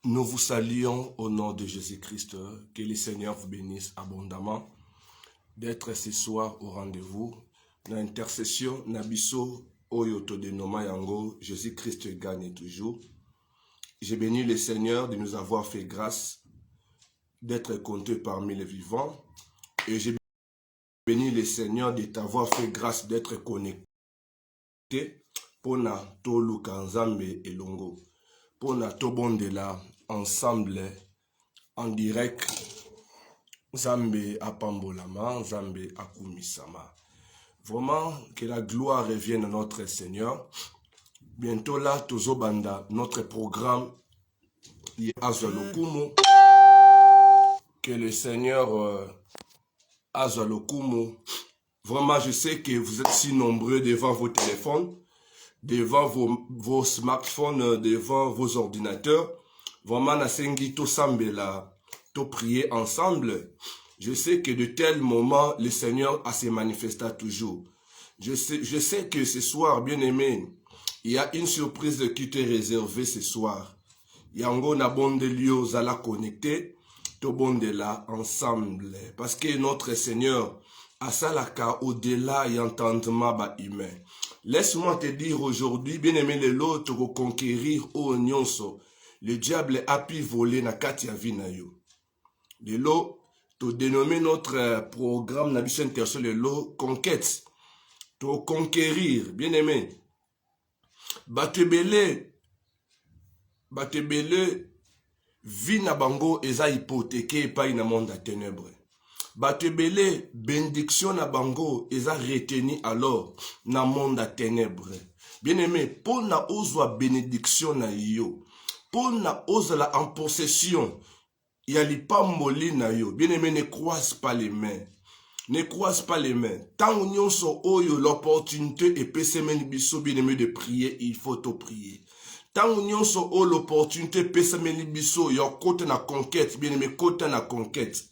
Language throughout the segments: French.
Nous vous saluons au nom de Jésus-Christ. Que le Seigneur vous bénisse abondamment d'être ce soir au rendez-vous. Dans l'intercession, Nabiso, Oyoto de Noma Yango, Jésus-Christ gagne toujours. J'ai béni le Seigneur de nous avoir fait grâce d'être compté parmi les vivants. Et j'ai béni le Seigneur de t'avoir fait grâce d'être connecté pour na tolu kanzambe et longo. Pour na tobondela ensemble en direct. Zambé apambolama, Zambé akumisama. Vraiment que la gloire revienne à notre Seigneur. Bientôt là, tozobanda notre programme Azalokumu. Que le Seigneur Azalokumu. Vraiment, je sais que vous êtes si nombreux devant vos téléphones, devant vos smartphones, devant vos ordinateurs. Vraiment, nasengi to sambela, to prier ensemble. Je sais que de tels moments, le Seigneur a se manifesté toujours. Je sais que ce soir, bien-aimé, il y a une surprise qui t'est réservée ce soir. Yango na bonde lio zala connecté, to bonde là ensemble. Parce que notre Seigneur a salaka au-delà et entendement ba humain. Laisse-moi te dire aujourd'hui, bien-aimé, l'autre reconquérir au nyonso. Le diable a pu voler na kati ya vie na yo. De l'eau, to dénommer notre programme na biso interso le lot conquête. To conquérir, bien-aimé. Batebele, vie na bango eza hypothéqué epai na monde à ténèbres. Batebele, bénédiction na bango eza retenu alors na monde à ténèbres. Bien-aimé, pour na ozwa bénédiction na yo, pour na ozala en possession, il y a l'ipamboli na yo. Bien-aimé, ne croise pas les mains. Ne croise pas les mains. Tant qu'on y oyo l'opportunité et pesemeni biso bien-aimé de prier, il faut te prier. Tant qu'on y a l'opportunité pesemeni biso yo côté na conquête, bien-aimé côté na conquête.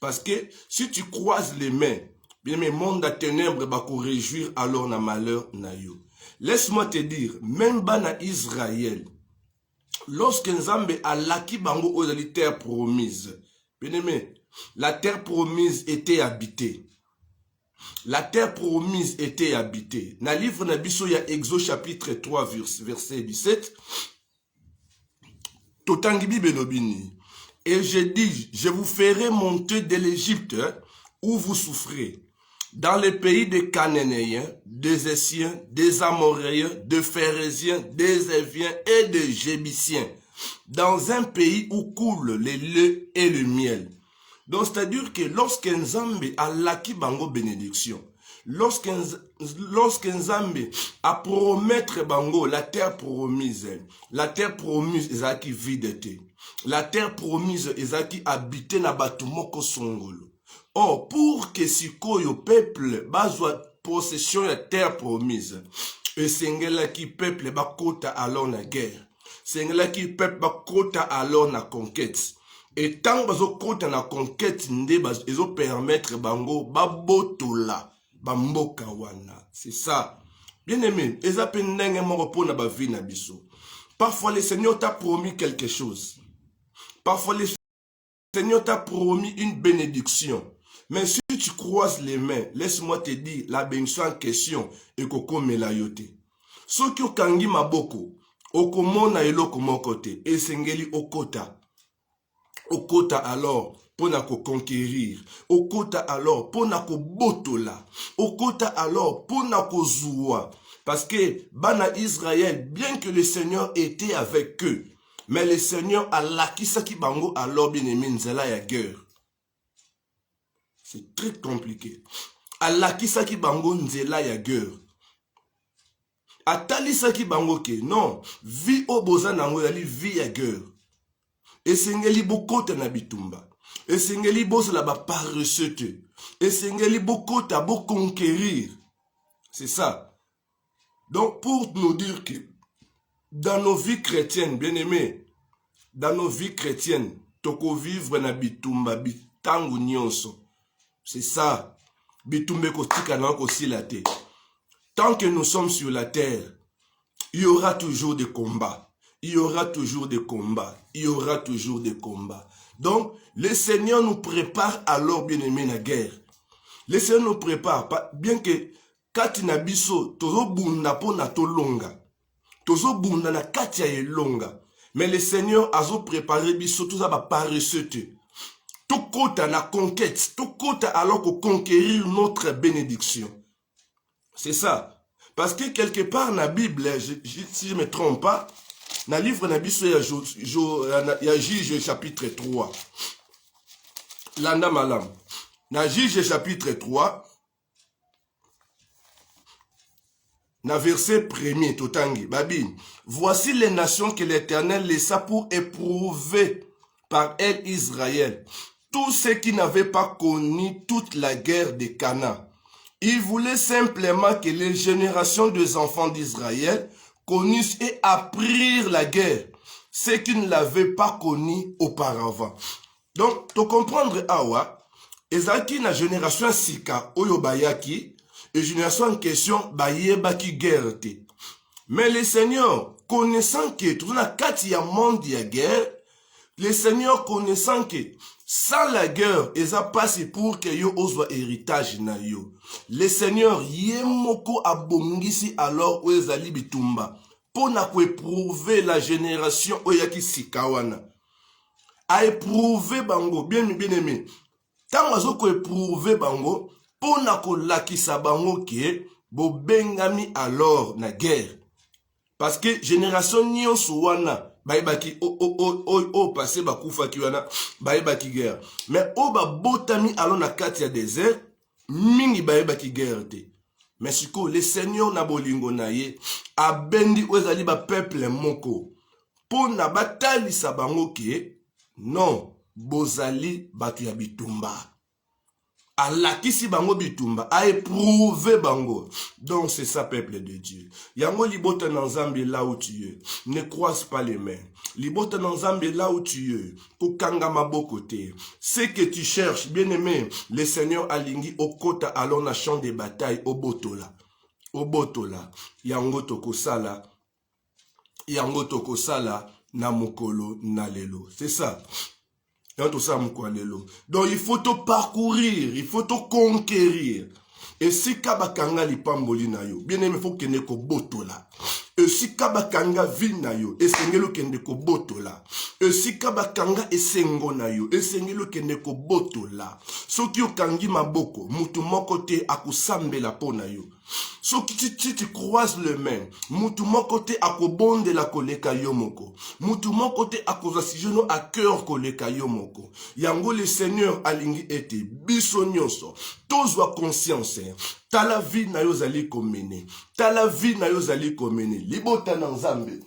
Parce que si tu croises les mains, bien-aimé monde à ténèbres va qu'on réjouir alors na malheur na yo. Laisse-moi te dire, même bana Israël, lorsque Nzambe a laki bango aux terres promises, bien-aimé, la terre promise était habitée. La terre promise était habitée. Dans le livre de Biso, il y a Exode chapitre 3, verset 17. Totangibi Benobini. Et je dis, je vous ferai monter de l'Égypte où vous souffrez, dans le pays des Cananéens, des Essiens, des Amoréens, des Phérésiens, des Éviens et des Jébusiens, dans un pays où coulent le lait et le miel. Donc, c'est-à-dire que lorsque Nzambe a laki bango bénédiction, lorsque Nzambe a promettre bango la terre promise ezaki videte. La terre promise ezaki habité na batumoko songolo. Or, pour que sikoyo peuple bazwa possession la terre promise, esengelaki peuple bakota alors na guerre. Sengelaki peuple bakota alors na conquête. Et tant bazo kota na conquête nde bazo permettre bango babotola bamboka wana. C'est ça. Bien aimé, eza pe ndenge moko pona ba vie na biso. Parfois le Seigneur t'a promis quelque chose. Parfois le Seigneur t'a promis une bénédiction. Mais si tu croises les mains, laisse-moi te dire la bénédiction en question et koko melayote. Soki okangi maboko, okomona eloko moko te, esengeli okota. Okota alors pour na ko conquérir, okota alors pour na ko botola, okota alors pour na ko zoua. Parce que bana Israël, bien que le Seigneur était avec eux, mais le Seigneur a lakisa ki bango alors bien aimé nzela ya guerre. C'est très compliqué. A lakisa ki bango nzela ya guerre. Atalisa ki bango ke non, vie oboza nango yali vie ya guerre. Esengeli bokota na bitumba. Esengeli bosala ba paresseux. Esengeli bokota bo conquérir. C'est ça. Donc pour nous dire que dans nos vies chrétiennes, bien aimés, dans nos vies chrétiennes, toko vivre na bitumba bitangu nyonso. C'est ça. Bitumbe kotika na ko silate. Tant que nous sommes sur la terre, il y aura toujours des combats. il y aura toujours des combats. Il y aura toujours des combats. Donc, le Seigneur nous prépare alors, bien aimé, la guerre. Le Seigneur nous prépare, bien que kati na biso, tozo bunda po na to longa. Tozo bunda na kati ya longa. Mais le Seigneur a préparé biso, tout ça va paresseux. Tout côté na conquête, tout côté alors qu'on conquérir notre bénédiction. C'est ça. Parce que quelque part dans la Bible, si je ne me trompe pas, dans le livre de il y a Juge chapitre 3. Landa malam. Dans Juge chapitre 3, dans verset 1er, Totangi, Babine. Voici les nations que l'Éternel laissa pour éprouver par elle Israël. Tous ceux qui n'avaient pas connu toute la guerre de Canaan. Il voulait simplement que les générations des enfants d'Israël connissent et apprirent la guerre, ceux qui ne l'avaient pas connue auparavant. Donc, pour comprendre awa, ezaki na génération sika oyo bayaki, et génération en question bayebaki guerre te. Mais le Seigneur, connaissant que tout na kati ya monde ya guerre, le Seigneur connaissant que sans la guerre, eza passe pour que yo ozwa héritage na yo. Le Seigneur yemoko abongisi alors oezali bitumba. Pona ko éprouver la génération oyaki sikawana. A éprouver bango, bien aimé. Tant azo ko éprouver bango, pona ko lakisa bango ke bo bengami alors na guerre. Parce que génération nyonso wana baibaki passé bakufa kiwana baibaki guerre. Mais ba botami alors na kati ya désert mingi baibaki guerre te. Mais siko le Seigneur na bolingo na ye abendi ozali ba peuple moko pona batalisa bango ke non bozali batu ya bitumba. Alakisi bango bitumba, a éprouvé bango. Donc c'est ça, peuple de Dieu. Yango libota nanzambe là où tu es. Ne croise pas les mains. Libota nanzambe là où tu es. Kokanga maboko te. Ce que tu cherches, bien aimé, le Seigneur alingi okota alon na champ de bataille au botola. Au botola. Yango tokosala. Yango tokosala na mokolo na lelo. C'est ça. Donc il faut te parcourir, il faut te conquérir. Et si kabakanga lipamboli na yo, bien aimé, faut que ne ko botola. Et si kabakanga vi na yo, esengelo kende ko botola. Et si kabakanga esengo na yo, esengelo kende ko botola. Soki okangi maboko, mutu moko te akusambela po na yo. Soki tu croises le main, mutu moko te akobonde la koleka yo moko. Mutu moko te akozasijono a cœur koleka yo moko. Yango le Seigneur alingi ete biso nyonso. Tozwa conscience. Ta la vie na yo zali komene. Ta la vie na yo zali komene. Libota na Nzambe.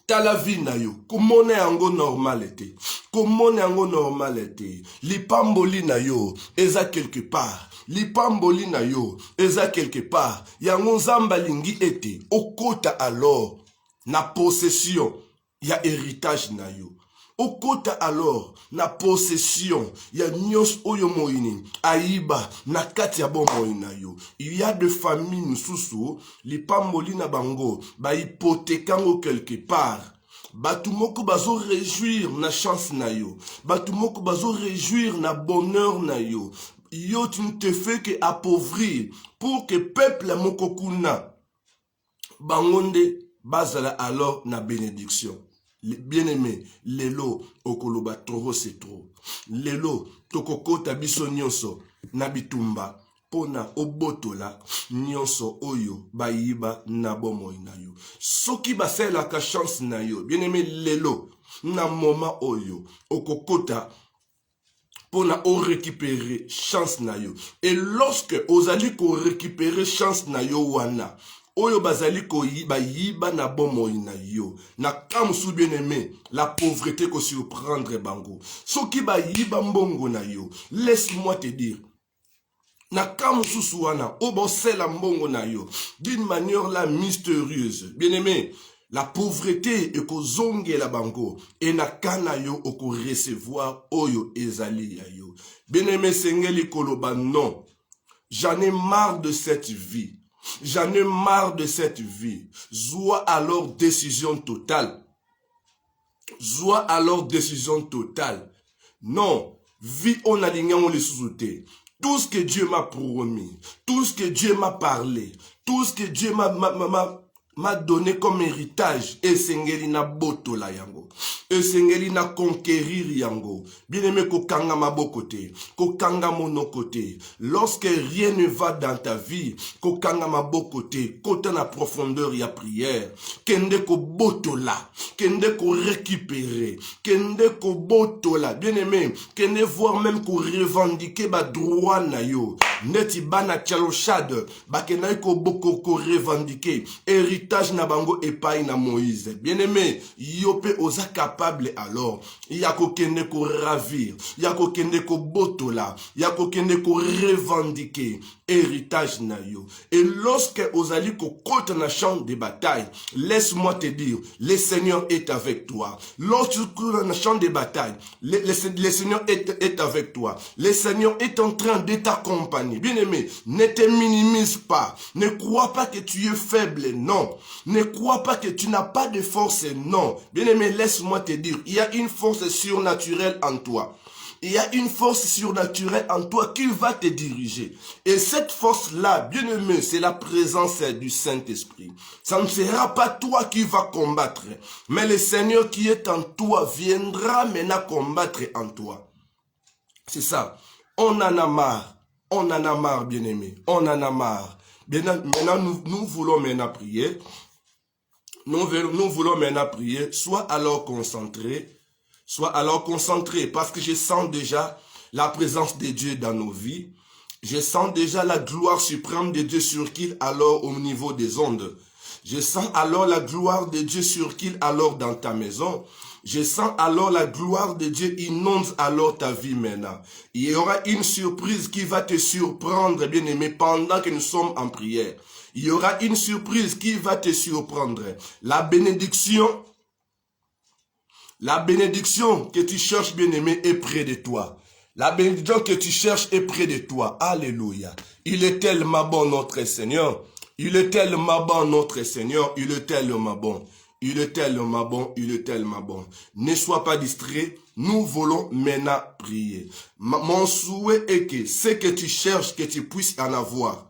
Ta la vie na yo. Komone yango normalete. Komone yango normalete. Lipamboli na yo. Eza quelque part. Lipamboli na yo. Eza quelque part. Yango Nzamba lingi ete. Okota alors. Na possession. Ya héritage na yo. Okota alors na possession ya nyos oyo moini aiba na kati ya bomoi na yo. Il y a de familles nususu li pamboli na bango ba hypothékango quelque part. Batu moko bazo réjouir na chance na yo. Batu moko bazo réjouir na bonheur na yo. Yo tu ne te fais que appauvrir pour que peuple moko kuna bangonde bazala alors na bénédiction. Bien-aimé, lelo okoloba toro c'est trop. Lelo tokokota biso nyonso na bitumba pona obotola nyonso oyo bayiba na bomoi na yo. Soki basela ka chance na yo. Bien-aimé, lelo na moment oyo okokota pona o récupérer chance na yo. Et lorsque ozali ko récupérer chance na yo wana oyo bazali ko yiba na bomoi na yo. Na kamsu bien aimé, la pauvreté ko surprendre bango. Soki ba yiba mbongo na yo, laisse-moi te dire. Na kamsu suwana, obo sela mbongo na yo. D'une manière la mystérieuse. Bien aimé, la pauvreté e ko zonge la bango. Et na kana yo oko recevoir oyo ezali ya yo. Bien aimé, sengeli koloba non. J'en ai marre de cette vie. J'en ai marre de cette vie. Soit alors décision totale. Soit alors décision totale. Non. Vie on a ligné, on les sous-sauté. Tout ce que Dieu m'a promis, tout ce que Dieu m'a parlé, tout ce que Dieu m'a donné comme héritage, et sengeli na boto la yango, et sengeli na conquérir yango, bien aimé kokanga mabokote, kokanga monokote, lorsque rien ne va dans ta vie, kokanga mabokote, kota na profondeur ya prière, kende ko boto la, kende ko récupérer, kende ko boto la, bien aimé, kende voir même ko revendiquer ba droit na yo, neti bana tchalochade, ba kende ko boko ko revendiquer, héritage na bango epai na Moïse. Bien-aimé, yope osa capable alors. Yako kende ko ravir, yako kende ko botola, yako kende ko revendiquer héritage na yo. Et lorsque osali ko kote na champ de bataille, laisse-moi te dire, le Seigneur est avec toi. Lorsque tu cours dans le champ de bataille, le Seigneur est avec toi. Le Seigneur est en train de t'accompagner. Bien-aimé, ne te minimise pas. Ne crois pas que tu es faible, non. Ne crois pas que tu n'as pas de force, non. Bien-aimé, laisse-moi te dire, il y a une force surnaturelle en toi. Il y a une force surnaturelle en toi qui va te diriger. Et cette force-là, bien-aimé, c'est la présence du Saint-Esprit. Ça ne sera pas toi qui vas combattre, mais le Seigneur qui est en toi viendra maintenant combattre en toi. C'est ça. On en a marre. On en a marre, bien-aimé. On en a marre. Maintenant, nous voulons maintenant prier. Nous voulons maintenant prier. Soit alors concentrés. Sois alors concentré parce que je sens déjà la présence de Dieu dans nos vies. Je sens déjà la gloire suprême de Dieu sur qu'il alors au niveau des ondes. Je sens alors la gloire de Dieu sur qu'il alors dans ta maison. Je sens alors la gloire de Dieu inonde alors ta vie maintenant. Il y aura une surprise qui va te surprendre, bien-aimé, pendant que nous sommes en prière. Il y aura une surprise qui va te surprendre. La bénédiction que tu cherches, bien-aimé, est près de toi. La bénédiction que tu cherches est près de toi. Alléluia. Il est tellement bon, notre Seigneur. Il est tellement bon, notre Seigneur. Il est tellement bon. Il est tellement bon. Il est tellement bon. Ne sois pas distrait. Nous voulons maintenant prier. Mon souhait est que ce que tu cherches, que tu puisses en avoir.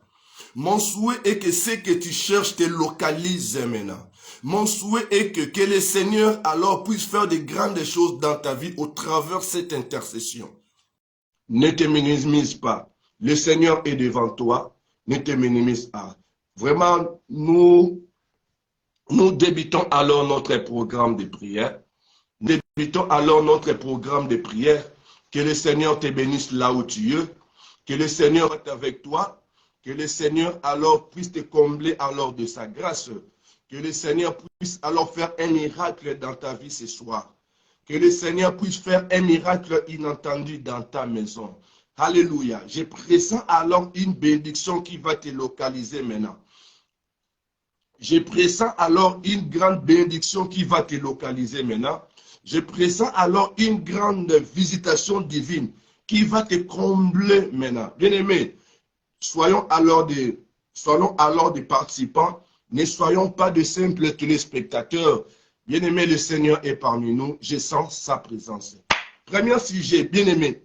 Mon souhait est que ce que tu cherches te localise maintenant. Mon souhait est que le Seigneur alors puisse faire de grandes choses dans ta vie au travers de cette intercession. Ne te minimise pas. Le Seigneur est devant toi. Ne te minimise pas. Vraiment, nous débutons alors notre programme de prière. Débutons alors notre programme de prière. Que le Seigneur te bénisse là où tu es. Que le Seigneur est avec toi. Que le Seigneur alors puisse te combler alors de sa grâce. Que le Seigneur puisse alors faire un miracle dans ta vie ce soir. Que le Seigneur puisse faire un miracle inattendu dans ta maison. Alléluia. Je pressens alors une bénédiction qui va te localiser maintenant. Je pressens alors une grande bénédiction qui va te localiser maintenant. Je pressens alors une grande visitation divine qui va te combler maintenant. Bien-aimés, soyons alors des participants. Ne soyons pas de simples téléspectateurs. Bien-aimé, le Seigneur est parmi nous. Je sens sa présence. Premier sujet, bien-aimé.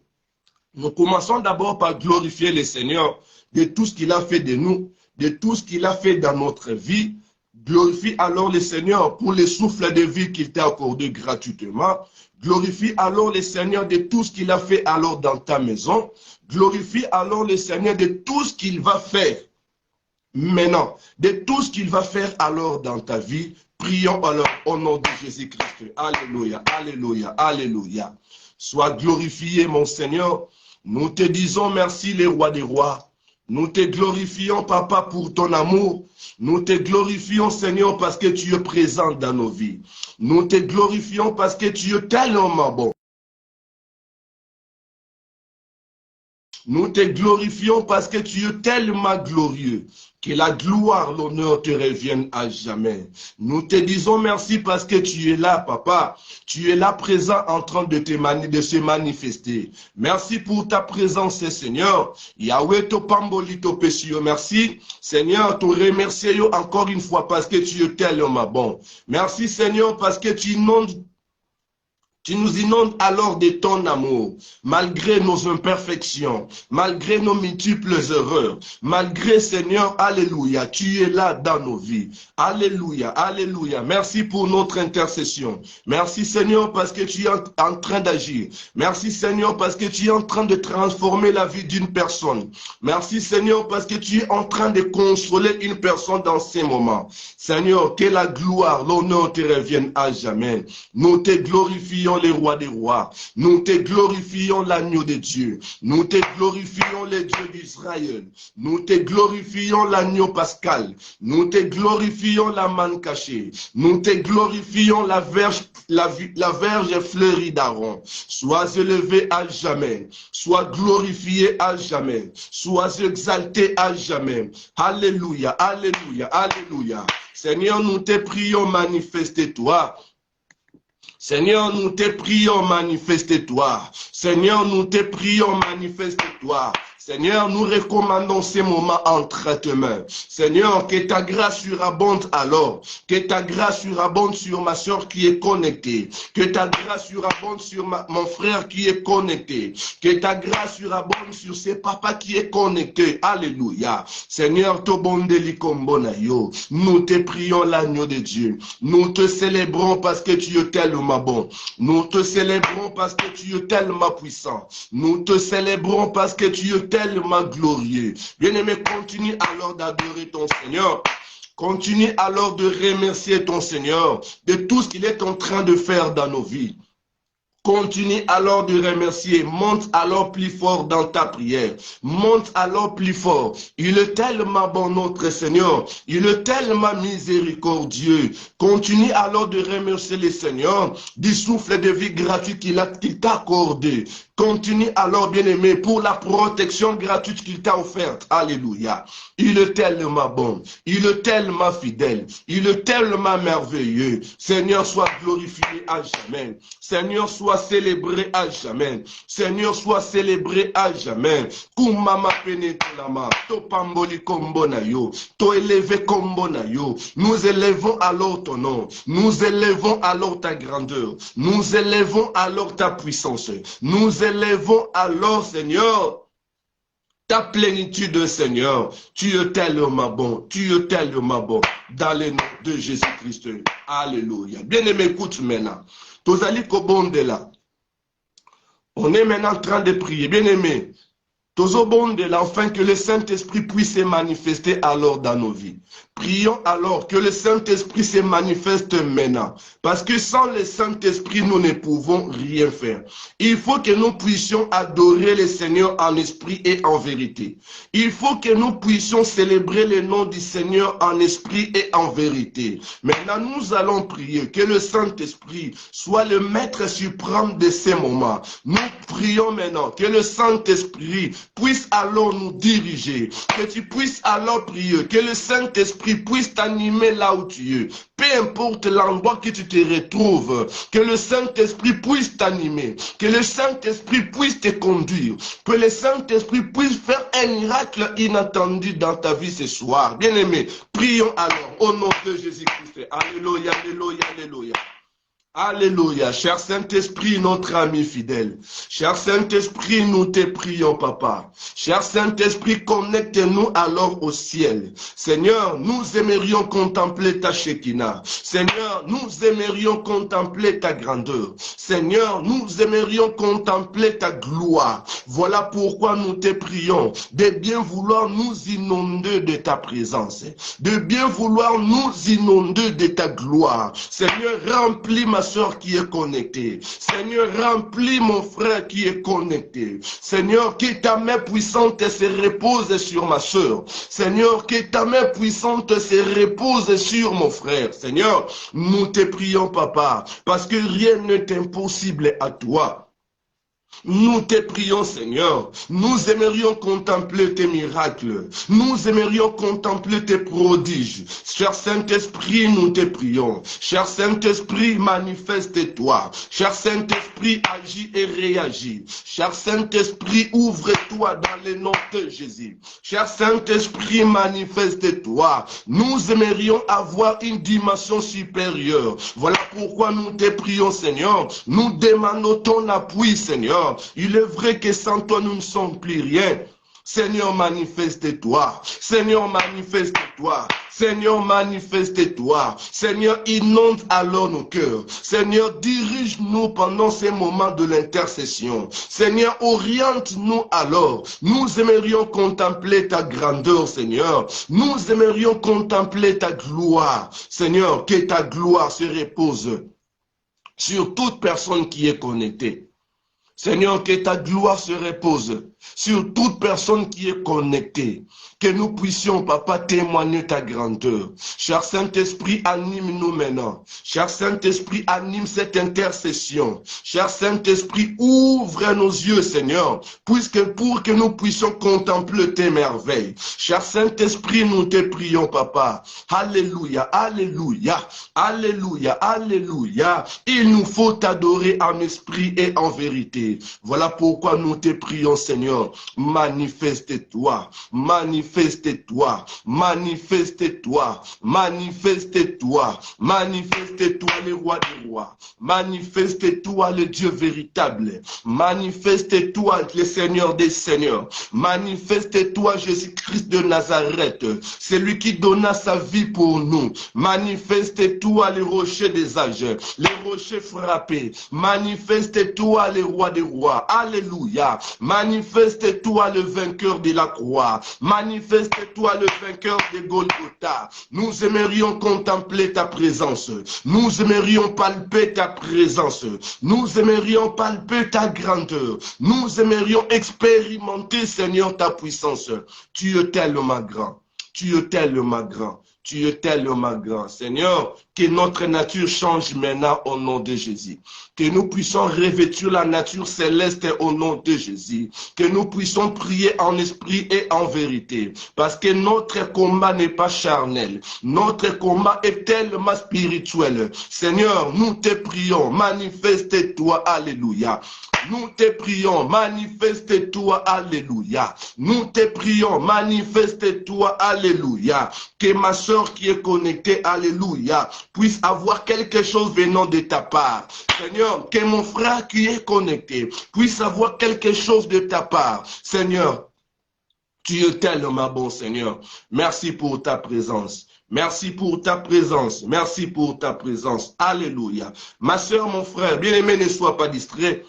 Nous commençons d'abord par glorifier le Seigneur de tout ce qu'il a fait de nous, de tout ce qu'il a fait dans notre vie. Glorifie alors le Seigneur pour le souffle de vie qu'il t'a accordé gratuitement. Glorifie alors le Seigneur de tout ce qu'il a fait alors dans ta maison. Glorifie alors le Seigneur de tout ce qu'il va faire. Maintenant, de tout ce qu'il va faire alors dans ta vie, prions alors au nom de Jésus-Christ. Alléluia, alléluia, alléluia. Sois glorifié, mon Seigneur. Nous te disons merci, les rois des rois. Nous te glorifions, Papa, pour ton amour. Nous te glorifions, Seigneur, parce que tu es présent dans nos vies. Nous te glorifions parce que tu es tellement bon. Nous te glorifions parce que tu es tellement glorieux. Que la gloire, l'honneur te reviennent à jamais. Nous te disons merci parce que tu es là, papa. Tu es là présent en train de se manifester. Merci pour ta présence, Seigneur. Yahweh, to pamboli to pesio. Merci, Seigneur, te remercier encore une fois parce que tu es tellement bon. Merci, Seigneur, parce que tu nous inondes alors de ton amour, malgré nos imperfections, malgré nos multiples erreurs, malgré, Seigneur, alléluia, tu es là dans nos vies. Alléluia, alléluia. Merci pour notre intercession. Merci, Seigneur, parce que tu es en train d'agir. Merci, Seigneur, parce que tu es en train de transformer la vie d'une personne. Merci, Seigneur, parce que tu es en train de consoler une personne dans ces moments. Seigneur, que la gloire, l'honneur te reviennent à jamais. Nous te glorifions, les rois des rois. Nous te glorifions, l'agneau de Dieu. Nous te glorifions, les dieux d'Israël. Nous te glorifions, l'agneau pascal. Nous te glorifions, la manne cachée. Nous te glorifions, la verge fleurie d'Aaron. Sois élevé à jamais. Sois glorifié à jamais. Sois exalté à jamais. Alléluia, alléluia, alléluia. Seigneur, nous te prions, manifeste-toi. Seigneur, nous te prions, manifeste-toi. Seigneur, nous te prions, manifeste-toi. Seigneur, nous recommandons ces moments entre tes mains. Seigneur, que ta grâce surabonde alors. Que ta grâce surabonde sur ma soeur qui est connectée. Que ta grâce surabonde sur mon frère qui est connecté. Que ta grâce surabonde sur ce papa qui est connecté. Alléluia. Seigneur, nous te prions, l'agneau de Dieu. Nous te célébrons parce que tu es tellement bon. Nous te célébrons parce que tu es tellement puissant. Nous te célébrons parce que tu es tellement glorieux. Bien-aimé, continue alors d'adorer ton Seigneur. Continue alors de remercier ton Seigneur de tout ce qu'il est en train de faire dans nos vies. Continue alors de remercier. Monte alors plus fort dans ta prière. Monte alors plus fort. Il est tellement bon, notre Seigneur. Il est tellement miséricordieux. Continue alors de remercier le Seigneur du souffle de vie gratuit qu'il t'a accordé. Continue alors, bien-aimé, pour la protection gratuite qu'il t'a offerte. Alléluia. Il est tellement bon. Il est tellement fidèle. Il est tellement merveilleux. Seigneur, sois glorifié à jamais. Seigneur, sois célébré à jamais. Seigneur, sois célébré à jamais. Kumama penetolama, to pamboli kombo na yo, to élevé kombo na yo. Nous élevons alors ton nom. Nous élevons alors ta grandeur. Nous élevons alors ta puissance. Nous élevons alors, Seigneur, ta plénitude, Seigneur. Tu es tellement bon. Tu es tellement bon. Dans le nom de Jésus-Christ. Alléluia. Bien-aimé, écoute maintenant. Tozali kobonde là. On est maintenant en train de prier. Bien-aimé, tozobonde là, afin que le Saint-Esprit puisse se manifester alors dans nos vies. Prions alors que le Saint-Esprit se manifeste maintenant. Parce que sans le Saint-Esprit, nous ne pouvons rien faire. Il faut que nous puissions adorer le Seigneur en esprit et en vérité. Il faut que nous puissions célébrer le nom du Seigneur en esprit et en vérité. Maintenant, nous allons prier que le Saint-Esprit soit le maître suprême de ces moments. Nous prions maintenant que le Saint-Esprit puisse alors nous diriger. Que tu puisses alors prier. Que le Saint-Esprit puisse t'animer là où tu es. Peu importe l'endroit que tu te retrouves, que le Saint-Esprit puisse t'animer, que le Saint-Esprit puisse te conduire, que le Saint-Esprit puisse faire un miracle inattendu dans ta vie ce soir. Bien-aimé, prions alors au nom de Jésus-Christ. Alléluia, alléluia, alléluia. Alléluia, cher Saint-Esprit, notre ami fidèle. Cher Saint-Esprit, nous te prions, papa. Cher Saint-Esprit, connecte-nous alors au ciel. Seigneur, nous aimerions contempler ta Shekinah. Seigneur, nous aimerions contempler ta grandeur. Seigneur, nous aimerions contempler ta gloire. Voilà pourquoi nous te prions de bien vouloir nous inonder de ta présence. De bien vouloir nous inonder de ta gloire. Seigneur, remplis ma soeur qui est connectée. Seigneur, remplis mon frère qui est connecté. Seigneur, que ta main puissante se repose sur ma soeur. Seigneur, que ta main puissante se repose sur mon frère. Seigneur, nous te prions, papa, parce que rien n'est impossible à toi. Nous te prions, Seigneur. Nous aimerions contempler tes miracles. Nous aimerions contempler tes prodiges. Cher Saint-Esprit, nous te prions. Cher Saint-Esprit, manifeste-toi. Cher Saint-Esprit, agis et réagis. Cher Saint-Esprit, ouvre-toi dans le nom de Jésus. Cher Saint-Esprit, manifeste-toi. Nous aimerions avoir une dimension supérieure. Voilà pourquoi nous te prions, Seigneur. Nous demandons ton appui, Seigneur. Il est vrai que sans toi, nous ne sommes plus rien. Seigneur, manifeste-toi. Seigneur, manifeste-toi. Seigneur, manifeste-toi. Seigneur, inonde alors nos cœurs. Seigneur, dirige-nous pendant ces moments de l'intercession. Seigneur, oriente-nous alors. Nous aimerions contempler ta grandeur, Seigneur. Nous aimerions contempler ta gloire. Seigneur, que ta gloire se repose sur toute personne qui est connectée. Seigneur, que ta gloire se repose sur toute personne qui est connectée. Que nous puissions, Papa, témoigner ta grandeur. Cher Saint-Esprit, anime-nous maintenant. Cher Saint-Esprit, anime cette intercession. Cher Saint-Esprit, ouvre nos yeux, Seigneur, pour que nous puissions contempler tes merveilles. Cher Saint-Esprit, nous te prions, Papa. Alléluia, alléluia, alléluia, alléluia. Il nous faut t'adorer en esprit et en vérité. Voilà pourquoi nous te prions, Seigneur. Manifeste-toi, manifeste-toi, manifeste-toi, manifeste-toi, manifeste-toi le roi des rois, manifeste-toi le Dieu véritable, manifeste-toi le Seigneur des seigneurs, manifeste-toi Jésus-Christ de Nazareth, celui qui donna sa vie pour nous, manifeste-toi le rocher des âges, les rochers frappés, manifeste-toi le roi des rois, alléluia, manifeste-toi le vainqueur de la croix, manifeste-toi le vainqueur de Golgotha. Nous aimerions contempler ta présence, nous aimerions palper ta présence, nous aimerions palper ta grandeur, nous aimerions expérimenter, Seigneur, ta puissance. Tu es tellement grand, tu es tellement grand. Tu es tellement grand, Seigneur, que notre nature change maintenant au nom de Jésus. Que nous puissions revêtir la nature céleste au nom de Jésus. Que nous puissions prier en esprit et en vérité. Parce que notre combat n'est pas charnel. Notre combat est tellement spirituel. Seigneur, nous te prions, manifeste-toi, alléluia. Nous te prions, manifeste-toi, alléluia. Nous te prions, manifeste-toi, alléluia. Que ma soeur qui est connectée, alléluia, puisse avoir quelque chose venant de ta part. Seigneur, que mon frère qui est connecté puisse avoir quelque chose de ta part. Seigneur, tu es tellement bon, Seigneur. Merci pour ta présence. Merci pour ta présence. Merci pour ta présence. Alléluia. Ma soeur, mon frère, bien-aimé, ne sois pas distrait.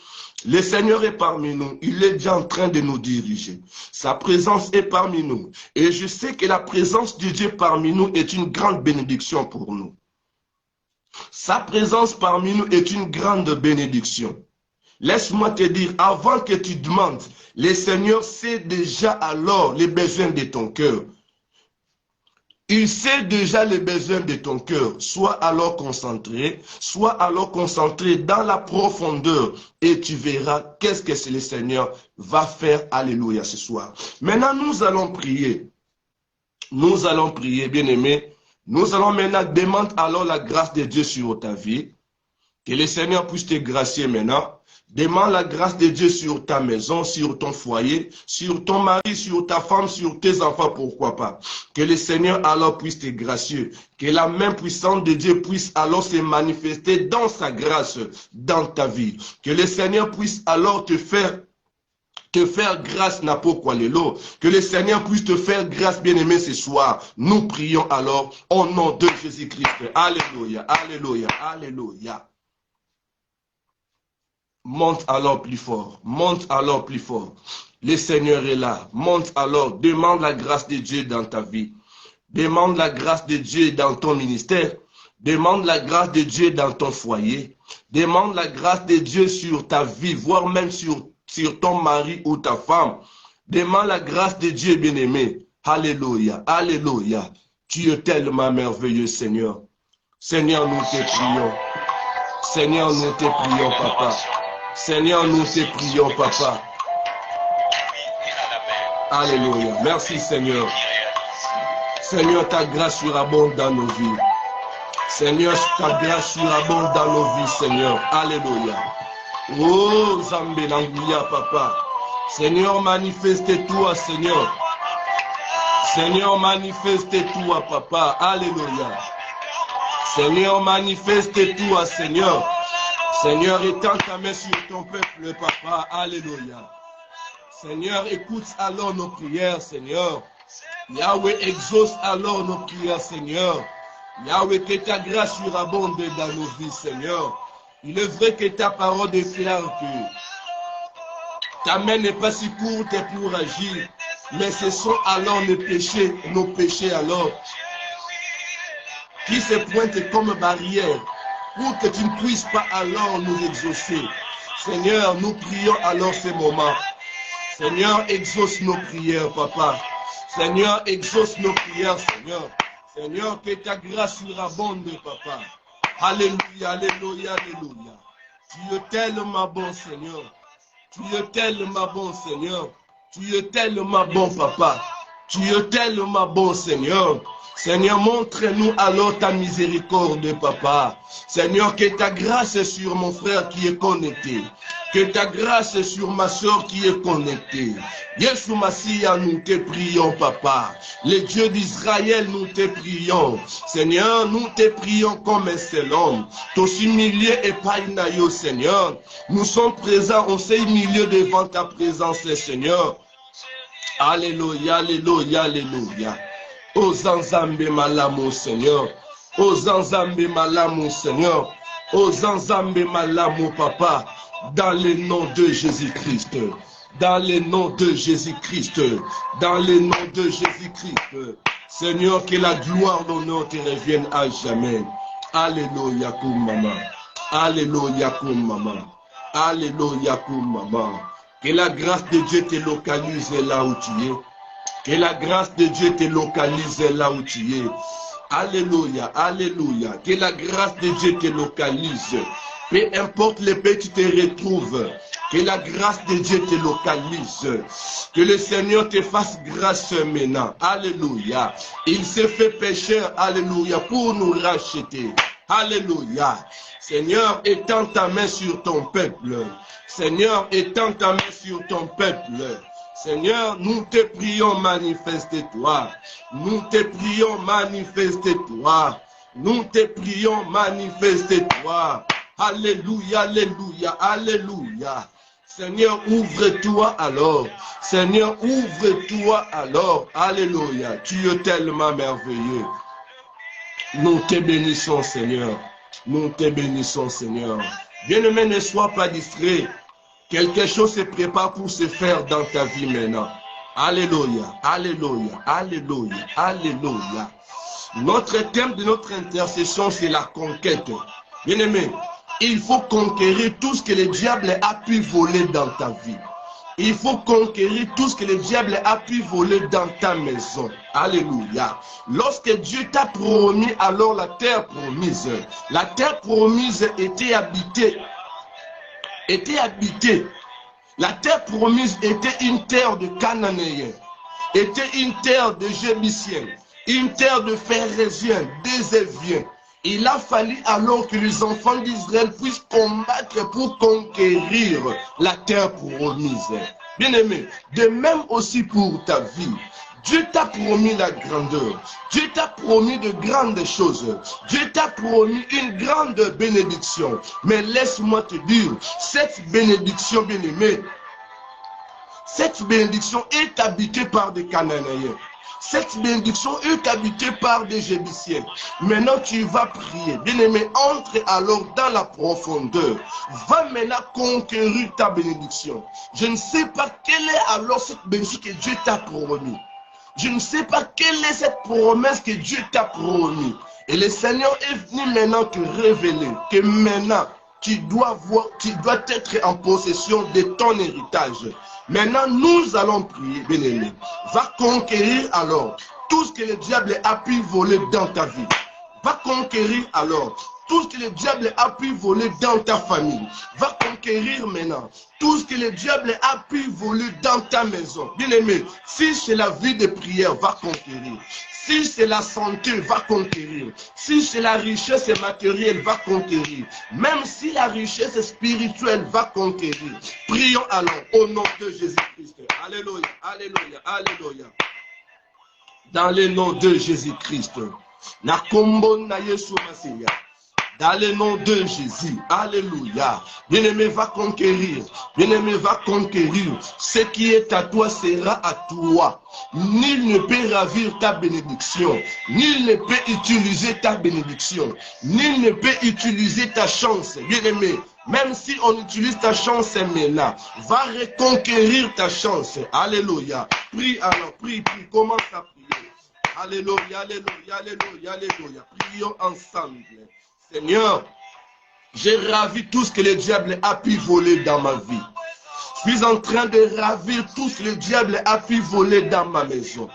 Le Seigneur est parmi nous. Il est déjà en train de nous diriger. Sa présence est parmi nous. Et je sais que la présence de Dieu parmi nous est une grande bénédiction pour nous. Sa présence parmi nous est une grande bénédiction. Laisse-moi te dire, avant que tu demandes, le Seigneur sait déjà alors les besoins de ton cœur. Il sait déjà les besoins de ton cœur. Sois alors concentré dans la profondeur et tu verras qu'est-ce que le Seigneur va faire. Alléluia ce soir. Maintenant, nous allons prier. Nous allons prier, bien-aimés. Nous allons maintenant demander alors la grâce de Dieu sur ta vie. Que le Seigneur puisse te gracier maintenant. Demande la grâce de Dieu sur ta maison, sur ton foyer, sur ton mari, sur ta femme, sur tes enfants, pourquoi pas. Que le Seigneur alors puisse te gracier. Que la main puissante de Dieu puisse alors se manifester dans sa grâce, dans ta vie. Que le Seigneur puisse alors te faire grâce, que le Seigneur puisse te faire grâce, bien-aimé, ce soir. Nous prions alors au nom de Jésus-Christ. Alléluia, alléluia, alléluia. Monte alors plus fort, monte alors plus fort. Le Seigneur est là, monte alors, demande la grâce de Dieu dans ta vie. Demande la grâce de Dieu dans ton ministère. Demande la grâce de Dieu dans ton foyer. Demande la grâce de Dieu sur ta vie, voire même sur ton mari ou ta femme. Demande la grâce de Dieu, bien-aimé. Alléluia, alléluia. Tu es tellement merveilleux, Seigneur. Seigneur, nous te prions. Seigneur, nous te prions, Papa. Seigneur, nous te prions, papa. Alléluia. Merci, Seigneur. Seigneur, ta grâce surabonde dans nos vies. Seigneur, ta grâce surabonde dans nos vies, Seigneur. Alléluia. Oh, Zambé, l'Angouya, papa. Seigneur, manifeste-toi, Seigneur. Seigneur, manifeste-toi, papa. Alléluia. Seigneur, manifeste-toi, Seigneur. Seigneur, étends ta main sur ton peuple, papa. Alléluia. Seigneur, écoute alors nos prières, Seigneur. Yahweh, exauce alors nos prières, Seigneur. Yahweh, que ta grâce surabonde dans nos vies, Seigneur. Il est vrai que ta parole déclare que ta main n'est pas si courte pour agir, mais ce sont alors nos péchés alors, qui se pointent comme barrière pour que tu ne puisses pas alors nous exaucer. Seigneur, nous prions alors ces moments. Seigneur, exauce nos prières, papa. Seigneur, exauce nos prières, Seigneur. Seigneur, que ta grâce surabonde, papa. Alléluia, alléluia, alléluia. Tu es tellement bon, Seigneur. Tu es tellement bon, Seigneur. Tu es tellement bon, papa. Tu es tellement bon, Seigneur. Seigneur, montre-nous alors ta miséricorde, papa. Seigneur, que ta grâce est sur mon frère qui est connecté. Que ta grâce est sur ma soeur qui est connectée. Yeshua Massia, nous te prions, papa. Les dieux d'Israël, nous te prions. Seigneur, nous te prions comme un seul homme. Tosimilié et païnayo, Seigneur. Nous sommes présents, on s'est humilié devant ta présence, Seigneur. Alléluia, alléluia, alléluia. Ô Zanzambe Malamo, Seigneur. Ô Zanzambe Malamo, Seigneur. Ô Zanzambe Malamo, papa. Dans le nom de Jésus-Christ. Dans le nom de Jésus-Christ. Dans le nom de Jésus-Christ. Seigneur, que la gloire, l'honneur te revienne à jamais. Alléluia, koum maman. Alléluia, koum maman. Alléluia, koum maman. Que la grâce de Dieu te localise là où tu es. Que la grâce de Dieu te localise là où tu es. Alléluia, alléluia. Que la grâce de Dieu te localise. Peu importe le pays tu te retrouves. Que la grâce de Dieu te localise. Que le Seigneur te fasse grâce maintenant. Alléluia. Il s'est fait pécheur, alléluia, pour nous racheter. Alléluia. Seigneur, étends ta main sur ton peuple. Seigneur, étends ta main sur ton peuple. Seigneur, nous te prions, manifeste-toi. Nous te prions, manifeste-toi. Nous te prions, manifeste-toi. Alléluia, alléluia, alléluia. Seigneur, ouvre-toi alors. Seigneur, ouvre-toi alors. Alléluia. Tu es tellement merveilleux. Nous te bénissons, Seigneur. Nous te bénissons, Seigneur. Bien-aimé, ne sois pas distrait. Quelque chose se prépare pour se faire dans ta vie maintenant. Alléluia, alléluia, alléluia, alléluia. Notre thème de notre intercession, c'est la conquête. Bien-aimé, il faut conquérir tout ce que le diable a pu voler dans ta vie. Il faut conquérir tout ce que le diable a pu voler dans ta maison. Alléluia. Lorsque Dieu t'a promis alors la terre promise était habitée. La terre promise était une terre de Cananéens, était une terre de Jébusiens, une terre de Phérésiens, des Éviens. Il a fallu alors que les enfants d'Israël puissent combattre pour conquérir la terre promise. Bien-aimé, de même aussi pour ta vie. Dieu t'a promis la grandeur. Dieu t'a promis de grandes choses. Dieu t'a promis une grande bénédiction. Mais laisse-moi te dire, cette bénédiction, bien-aimé, cette bénédiction est habitée par des Cananéens. Cette bénédiction est habitée par des Jébusiens. Maintenant, tu vas prier. Bien-aimé, entre alors dans la profondeur. Va maintenant conquérir ta bénédiction. Je ne sais pas quelle est alors cette bénédiction que Dieu t'a promis. Je ne sais pas quelle est cette promesse que Dieu t'a promis. Et le Seigneur est venu maintenant te révéler que maintenant, tu dois être en possession de ton héritage. Maintenant, nous allons prier, bien-aimé. Va conquérir alors tout ce que le diable a pu voler dans ta vie. Va conquérir alors Tout ce que le diable a pu voler dans ta famille va conquérir maintenant. Tout ce que le diable a pu voler dans ta maison. Bien-aimé, si c'est la vie de prière, va conquérir. Si c'est la santé, va conquérir. Si c'est la richesse matérielle, va conquérir. Même si la richesse spirituelle va conquérir. Prions alors au nom de Jésus-Christ. Alléluia, alléluia, alléluia. Dans le nom de Jésus-Christ. Na kombo na Yesu Masiya. Dans le nom de Jésus, alléluia. Bien-aimé, va conquérir. Bien-aimé, va conquérir. Ce qui est à toi sera à toi. Nul ne peut ravir ta bénédiction. Nul ne peut utiliser ta bénédiction. Nul ne peut utiliser ta chance. Bien-aimé, même si on utilise ta chance maintenant, va reconquérir ta chance. Alléluia. Prie alors, prie, prie. Commence à prier. Alléluia, alléluia, alléluia, alléluia. Prions ensemble. Seigneur, j'ai ravi tout ce que le diable a pu voler dans ma vie. Je suis en train de ravir tout ce que le diable a pu voler dans ma maison.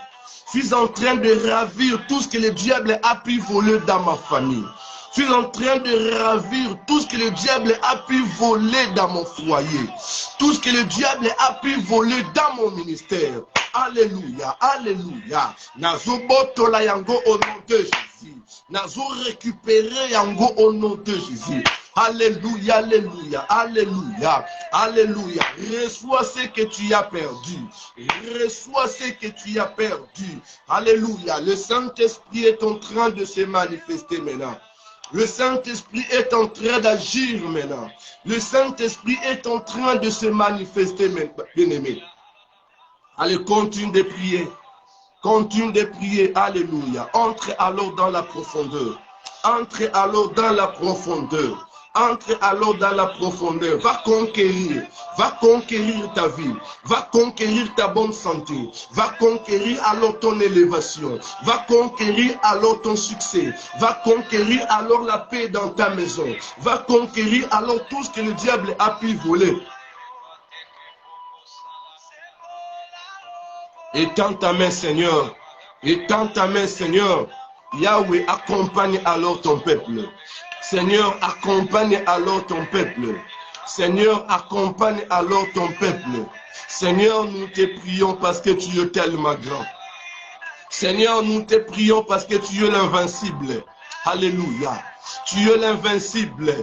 Je suis en train de ravir tout ce que le diable a pu voler dans ma famille. Je suis en train de ravir tout ce que le diable a pu voler dans mon foyer. Tout ce que le diable a pu voler dans mon ministère. Alléluia, alléluia. Nazo boto la yango au nom de Jésus. Nazo récupérer yango au nom de Jésus. Alléluia, alléluia, alléluia, alléluia. Reçois ce que tu as perdu. Reçois ce que tu as perdu. Alléluia. Le Saint-Esprit est en train de se manifester maintenant. Le Saint-Esprit est en train d'agir maintenant. Le Saint-Esprit est en train de se manifester maintenant, bien-aimé. Allez, continue de prier. Continue de prier. Alléluia. Entre alors dans la profondeur. Entre alors dans la profondeur. Entre alors dans la profondeur. Va conquérir. Va conquérir ta vie. Va conquérir ta bonne santé. Va conquérir alors ton élévation. Va conquérir alors ton succès. Va conquérir alors la paix dans ta maison. Va conquérir alors tout ce que le diable a pu voler. Étends ta main, Seigneur. Étends ta main, Seigneur. Yahweh, accompagne alors ton peuple. Seigneur, accompagne alors ton peuple. Seigneur, accompagne alors ton peuple. Seigneur, nous te prions parce que tu es tellement grand. Seigneur, nous te prions parce que tu es l'invincible. Alléluia. Tu es l'invincible.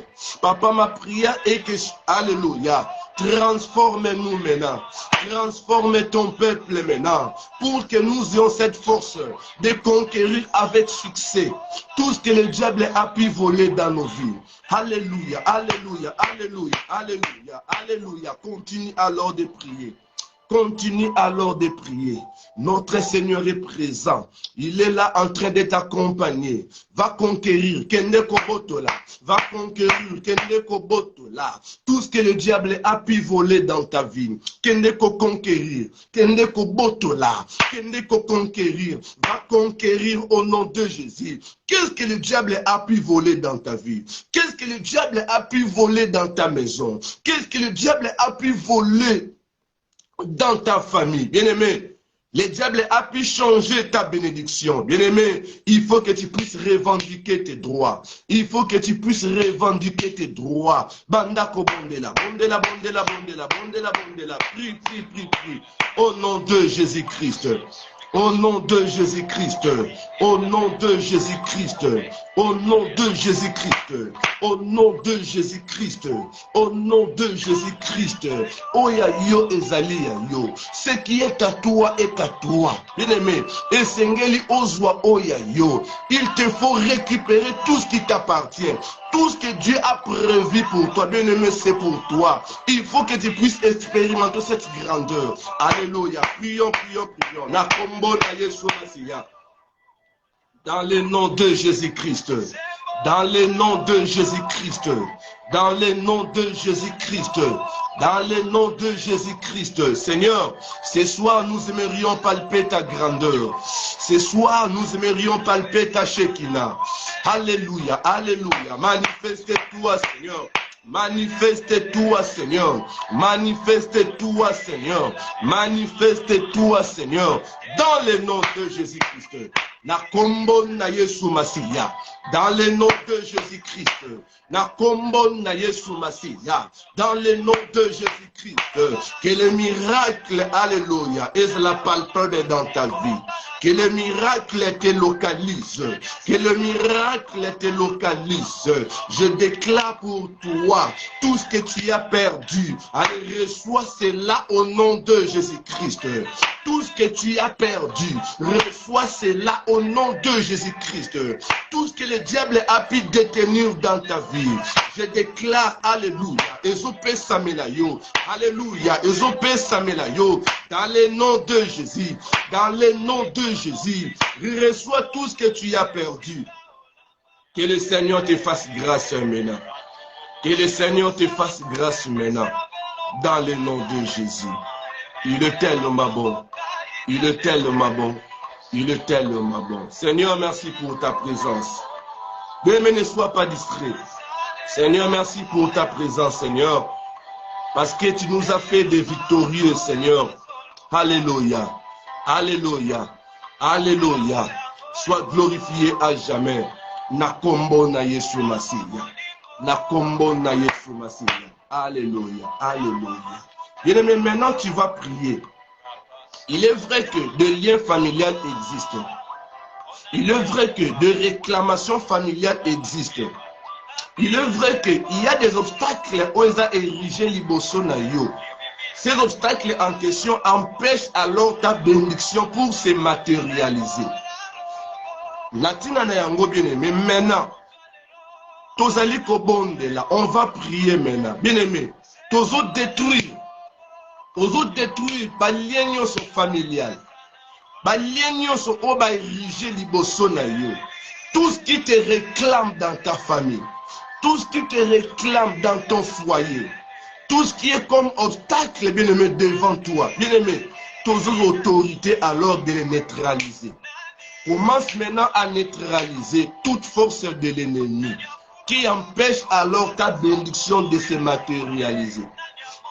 Papa, ma prière est que... Alléluia. Transforme-nous maintenant. Transforme ton peuple maintenant. Pour que nous ayons cette force de conquérir avec succès tout ce que le diable a pu voler dans nos vies. Alléluia, alléluia, alléluia, alléluia, alléluia. Continue alors de prier. Continue alors de prier. Notre Seigneur est présent. Il est là en train de t'accompagner. Va conquérir. Va conquérir. Tout ce que le diable a pu voler dans ta vie. Conquérir. Conquérir. Va conquérir au nom de Jésus. Qu'est-ce que le diable a pu voler dans ta vie? Qu'est-ce que le diable a pu voler dans ta maison? Qu'est-ce que le diable a pu voler dans ta famille? Bien-aimé, le diable a pu changer ta bénédiction. Bien-aimé, il faut que tu puisses revendiquer tes droits. Il faut que tu puisses revendiquer tes droits. Bandako bondela, bondela, bondela, bondela, bondela, bondela. Prie, prie, prie, prie. Au nom de Jésus-Christ. Au nom de Jésus-Christ, au nom de Jésus-Christ, au nom de Jésus-Christ, au nom de Jésus-Christ, au nom de Jésus-Christ. Oya yo ezali ya yo. Ce qui est à toi est à toi. Bien-aimé, et sengeli ozwa oya yo. Il te faut récupérer tout ce qui t'appartient. Tout ce que Dieu a prévu pour toi, bien-aimé, c'est pour toi. Il faut que tu puisses expérimenter cette grandeur. Alléluia. Prions, prions, prions. Dans le nom de Jésus-Christ. Dans le nom de Jésus-Christ. Dans le nom de Jésus-Christ. Dans le nom de Jésus-Christ. Seigneur, ce soir, nous aimerions palper ta grandeur. Ce soir, nous aimerions palper ta Shekinah. Alléluia, alléluia. Manifeste-toi, Seigneur. Manifeste-toi, Seigneur. Manifeste-toi, Seigneur. Manifeste-toi, Seigneur. Dans le nom de Jésus-Christ. Na kombo na Yesu Masiya. Dans le nom de Jésus-Christ. Na kombo na Yesu Masiya. Dans le nom de Jésus-Christ. Que le miracle, alléluia, est la palpable dans ta vie. Que le miracle te localise. Que le miracle te localise. Je déclare pour toi tout ce que tu as perdu. Allez, reçois cela au nom de Jésus-Christ. Tout ce que tu as perdu, reçois cela au nom de Jésus-Christ. Tout ce que le diable a pu détenir dans ta vie, je déclare, alléluia, Ezope Samelayo, alléluia, Ezope Samelayo, dans le nom de Jésus, dans le nom de Jésus, reçois tout ce que tu as perdu. Que le Seigneur te fasse grâce maintenant. Que le Seigneur te fasse grâce maintenant, dans le nom de Jésus. Il est tellement bon. Il est tellement bon. Il est tellement bon. Seigneur, merci pour ta présence. Bien-aimé, ne sois pas distrait. Seigneur, merci pour ta présence, Seigneur. Parce que tu nous as fait des victorieux, Seigneur. Alléluia. Alléluia. Alléluia. Sois glorifié à jamais. Nakombo na Yesu Masiya. Nakombo na Yesu Masiya. Alléluia. Alléluia. Bien-aimé, maintenant tu vas prier. Il est vrai que des liens familiales existent. Il est vrai que des réclamations familiales existent. Il est vrai qu'il y a des obstacles où ils ont érigé l'Iboso na yo. Ces obstacles en question empêchent alors ta bénédiction pour se matérialiser. Latina na yango bien-aimé, maintenant, tozali kobonde là, on va prier maintenant. Bien-aimé, tozo détruire balienyo so familial. Balienyo so oba érigé liboso na yo. Tout ce qui te réclame dans ta famille, tout ce qui te réclame dans ton foyer, tout ce qui est comme obstacle, bien-aimé, devant toi, bien-aimé, tozo autorité alors de les neutraliser. Commence maintenant à neutraliser toute force de l'ennemi qui empêche alors ta bénédiction de se matérialiser.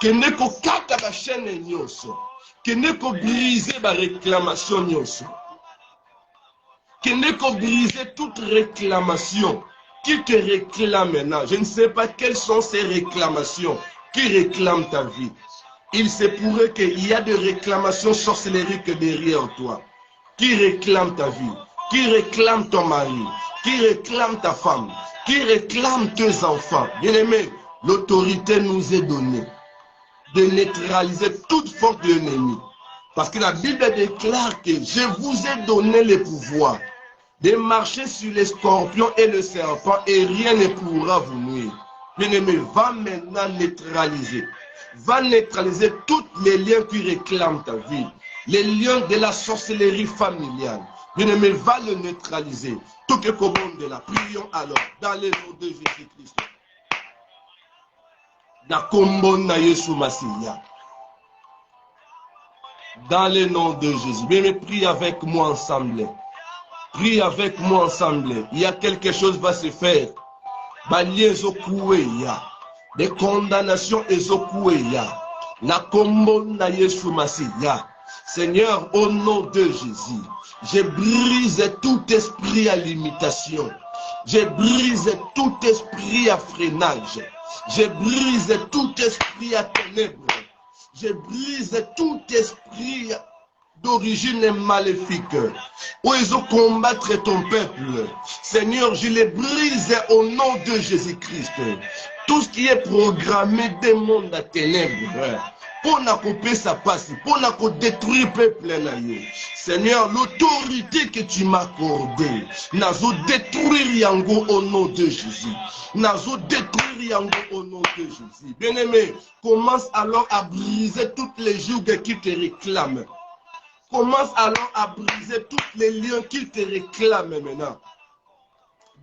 Que ne ko kata ba chaîne nyonso, que ne ko briser ba réclamation nyonso, que ne ko briser toute réclamation qui te réclame maintenant. Je ne sais pas quelles sont ces réclamations qui réclament ta vie. Il se pourrait qu'il y a des réclamations sorcelériques derrière toi qui réclament ta vie, qui réclament ton mari, qui réclament ta femme, qui réclament tes enfants. Bien-aimé, l'autorité nous est donnée de neutraliser toute force de l'ennemi. Parce que la Bible déclare que je vous ai donné le pouvoir de marcher sur les scorpions et le serpent et rien ne pourra vous nuire. Bien-aimé, va maintenant neutraliser. Va neutraliser tous les liens qui réclament ta vie. Les liens de la sorcellerie familiale. Bien-aimé, va le neutraliser. Tout que commande de la prions alors dans le nom de Jésus-Christ. Dans le nom de Jésus. Bien, prie avec moi ensemble. Prie avec moi ensemble. Il y a quelque chose qui va se faire. Des condamnations ezokoueya. Na kombo na Yesu Masiya. Seigneur, au nom de Jésus, je brise tout esprit à limitation. Je brise tout esprit à freinage. Je brise tout esprit à ténèbres. Je brise tout esprit d'origine maléfique. Où ils ont combattre ton peuple. Seigneur, je les brise au nom de Jésus-Christ. Tout ce qui est programmé des mondes à ténèbres. Pour n'a couper sa passe, pour n'a détruire le peuple. Seigneur, l'autorité que tu m'as accordée, n'a détruire Yango au nom de Jésus. N'a détruire Yango au nom de Jésus. Bien-aimé, commence alors à briser toutes les jougs qui te réclament. Commence alors à briser tous les liens qui te réclament maintenant.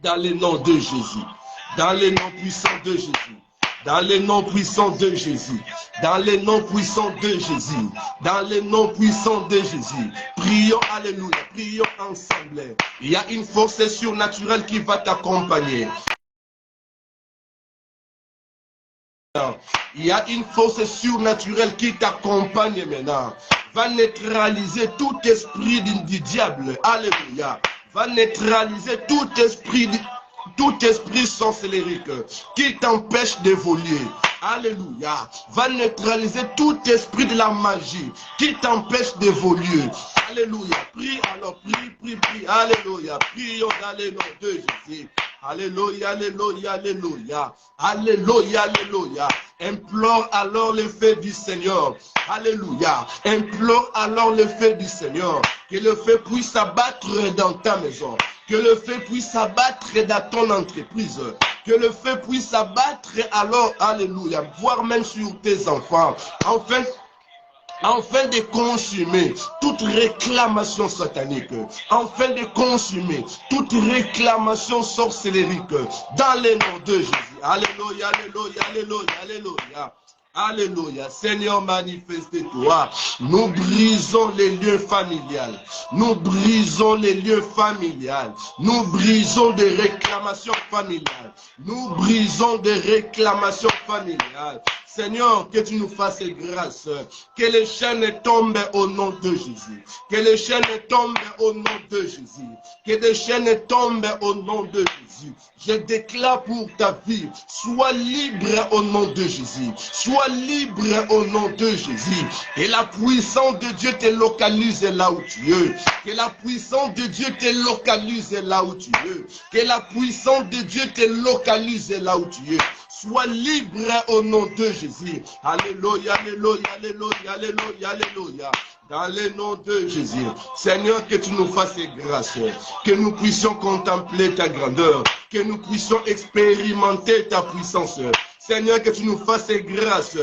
Dans le nom de Jésus. Dans le nom puissant de Jésus. Dans le nom puissant de Jésus. Dans le nom puissant de Jésus. Dans le nom puissant de Jésus. Prions, alléluia. Prions ensemble. Il y a une force surnaturelle qui va t'accompagner. Il y a une force surnaturelle qui t'accompagne maintenant. Va neutraliser tout esprit du diable. Alléluia. va neutraliser tout esprit sorcellérique qui t'empêche d'évoluer. Alléluia. Va neutraliser tout esprit de la magie qui t'empêche d'évoluer. Alléluia. Prie alors, prie. Alléluia. Prions dans le nom de Jésus. Alléluia, alléluia, alléluia. Alléluia, alléluia. Implore alors le feu du Seigneur. Alléluia. Implore alors le feu du Seigneur. Que le feu puisse s'abattre dans ta maison. Que le feu puisse s'abattre dans ton entreprise. Que le feu puisse s'abattre alors, alléluia, voire même sur tes enfants. Afin de consumer toute réclamation satanique, afin de consumer toute réclamation sorcellérique, dans le nom de Jésus. Alléluia, alléluia, alléluia, alléluia. Alléluia. Seigneur, manifeste-toi. Nous brisons les lieux familiales. Nous brisons les lieux familiales. Nous brisons des réclamations familiales. Nous brisons des réclamations familiales. Seigneur, que tu nous fasses grâce. Que les chaînes tombent au nom de Jésus. Que les chaînes tombent au nom de Jésus. Que les chaînes tombent au nom de Jésus. Je déclare pour ta vie, sois libre au nom de Jésus. Sois libre au nom de Jésus. Que la puissance de Dieu te localise là où tu es. Que la puissance de Dieu te localise là où tu es. Que la puissance de Dieu te localise là où tu es. Sois libre au nom de Jésus. Alléluia, alléluia, alléluia, alléluia, alléluia. Dans le nom de Jésus. Seigneur, que tu nous fasses grâce. Que nous puissions contempler ta grandeur. Que nous puissions expérimenter ta puissance. Seigneur, que tu nous fasses grâce.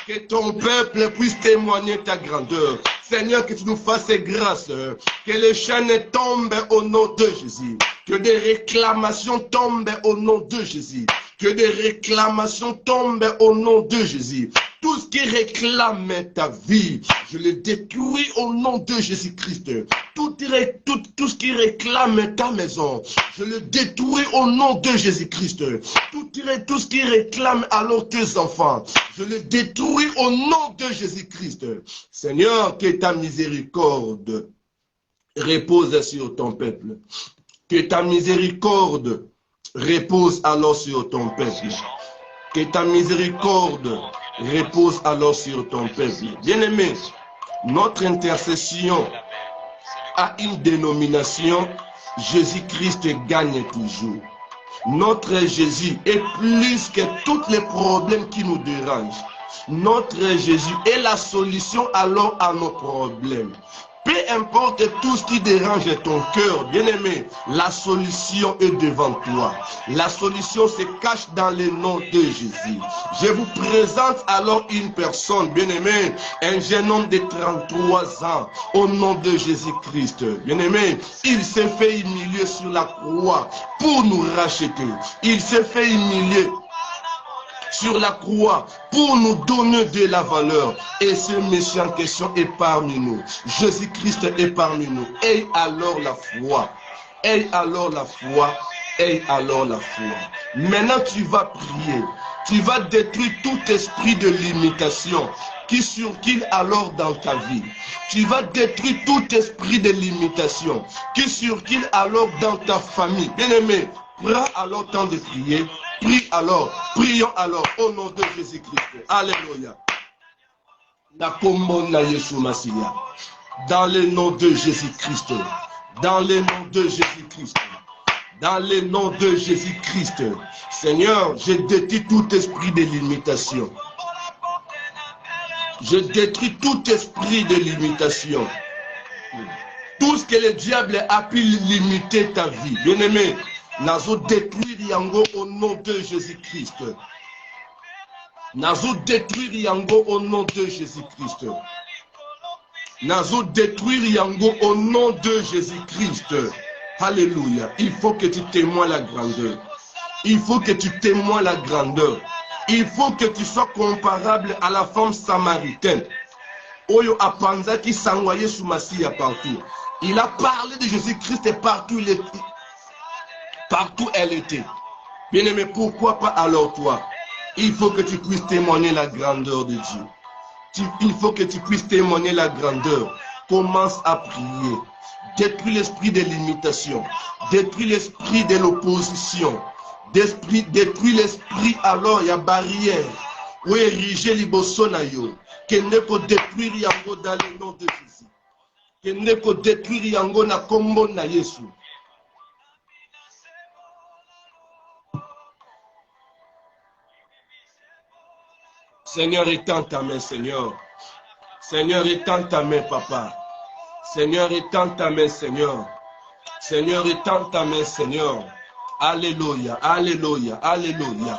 Que ton peuple puisse témoigner ta grandeur. Seigneur, que tu nous fasses grâce. Que les chaînes tombent au nom de Jésus. Que des réclamations tombent au nom de Jésus. Que des réclamations tombent au nom de Jésus. Tout ce qui réclame ta vie, je le détruis au nom de Jésus-Christ. Tout ce qui réclame ta maison, je le détruis au nom de Jésus-Christ. Tout ce qui réclame alors tes enfants, je le détruis au nom de Jésus-Christ. Seigneur, que ta miséricorde repose sur ton peuple. Que ta miséricorde repose alors sur ton peuple. Que ta miséricorde repose alors sur ton peuple. Bien-aimé, notre intercession a une dénomination. Jésus-Christ gagne toujours. Notre Jésus est plus que tous les problèmes qui nous dérangent. Notre Jésus est la solution alors à nos problèmes. Peu importe tout ce qui dérange ton cœur, bien-aimé, la solution est devant toi. La solution se cache dans le nom de Jésus. Je vous présente alors une personne, bien-aimé, un jeune homme de 33 ans, au nom de Jésus-Christ. Bien-aimé, il s'est fait humilier sur la croix pour nous racheter. Il s'est fait humilier sur la croix pour nous donner de la valeur. Et ce monsieur en question est parmi nous. Jésus-Christ est parmi nous. Aie alors la foi. Aie alors la foi. Aie alors la foi. Maintenant tu vas prier. Tu vas détruire tout esprit de limitation qui surgit alors dans ta vie. Tu vas détruire tout esprit de limitation qui surgit alors dans ta famille. Bien-aimé, prends alors temps de prier. Prie alors, prions alors au nom de Jésus-Christ. Alléluia. Dans le nom de Jésus-Christ. Dans le nom de Jésus-Christ. Dans le nom de Jésus-Christ. Seigneur, je détruis tout esprit de limitation. Je détruis tout esprit de limitation. Tout ce que le diable a pu limiter ta vie. Bien-aimé, nazo détruire yango au nom de Jésus-Christ. Nazo détruire yango au nom de Jésus-Christ. Nazo détruire yango au nom de Jésus-Christ. Alléluia. Il faut que tu témoignes la grandeur. Il faut que tu témoignes la grandeur. Il faut que tu sois comparable à la femme samaritaine. Oyo apanza qui s'envoyait sous Massia partout. Il a parlé de Jésus-Christ partout il était. Partout elle était. Bien-aimé, pourquoi pas alors toi? Il faut que tu puisses témoigner la grandeur de Dieu. Il faut que tu puisses témoigner la grandeur. Commence à prier. Détruis l'esprit de l'imitation. Détruis l'esprit de l'opposition. Détruis l'esprit alors, il y a barrière. Ou ériger liboso na yo. Que ne peut détruire yango dans le nom de Jésus. Que ne peut détruire yango na kombo na Yesu. Seigneur, étends ta main, Seigneur. Seigneur, étends ta main, Papa. Seigneur, étends ta main, Seigneur. Seigneur, étends ta main, Seigneur. Alléluia, alléluia, alléluia.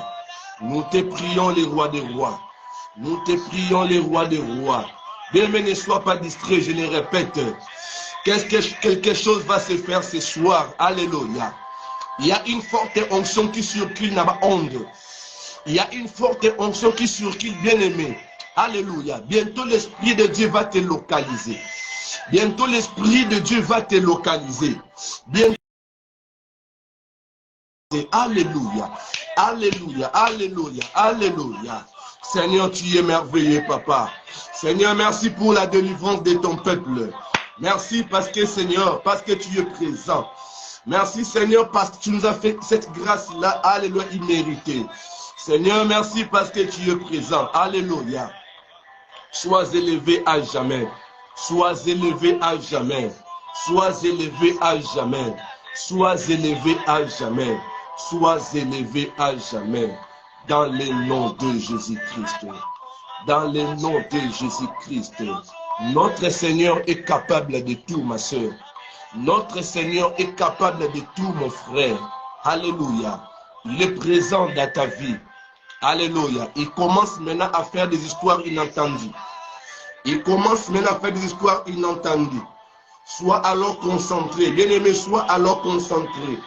Nous te prions, les rois des rois. Nous te prions, les rois des rois. Bien-aimé, ne sois pas distrait, je le répète. Quelque chose va se faire ce soir. Alléluia. Il y a une forte onction qui circule dans ma onde. Il y a une forte onction qui circule, bien-aimé. Alléluia. Bientôt l'Esprit de Dieu va te localiser. Bientôt l'Esprit de Dieu va te localiser. Bientôt. Alléluia. Alléluia. Alléluia. Alléluia. Seigneur, tu es merveilleux, Papa. Seigneur, merci pour la délivrance de ton peuple. Merci parce que, Seigneur, parce que tu es présent. Merci, Seigneur, parce que tu nous as fait cette grâce-là, alléluia, imméritée. Seigneur, merci parce que tu es présent. Alléluia. Sois élevé à jamais. Sois élevé à jamais. Sois élevé à jamais. Sois élevé à jamais. Sois élevé à jamais. Dans le nom de Jésus-Christ. Dans le nom de Jésus-Christ. Notre Seigneur est capable de tout, ma soeur. Notre Seigneur est capable de tout, mon frère. Alléluia. Il est présent dans ta vie. Alléluia. Il commence maintenant à faire des histoires inentendues. Il commence maintenant à faire des histoires inentendues. Sois alors concentré. Bien-aimé, sois alors concentré.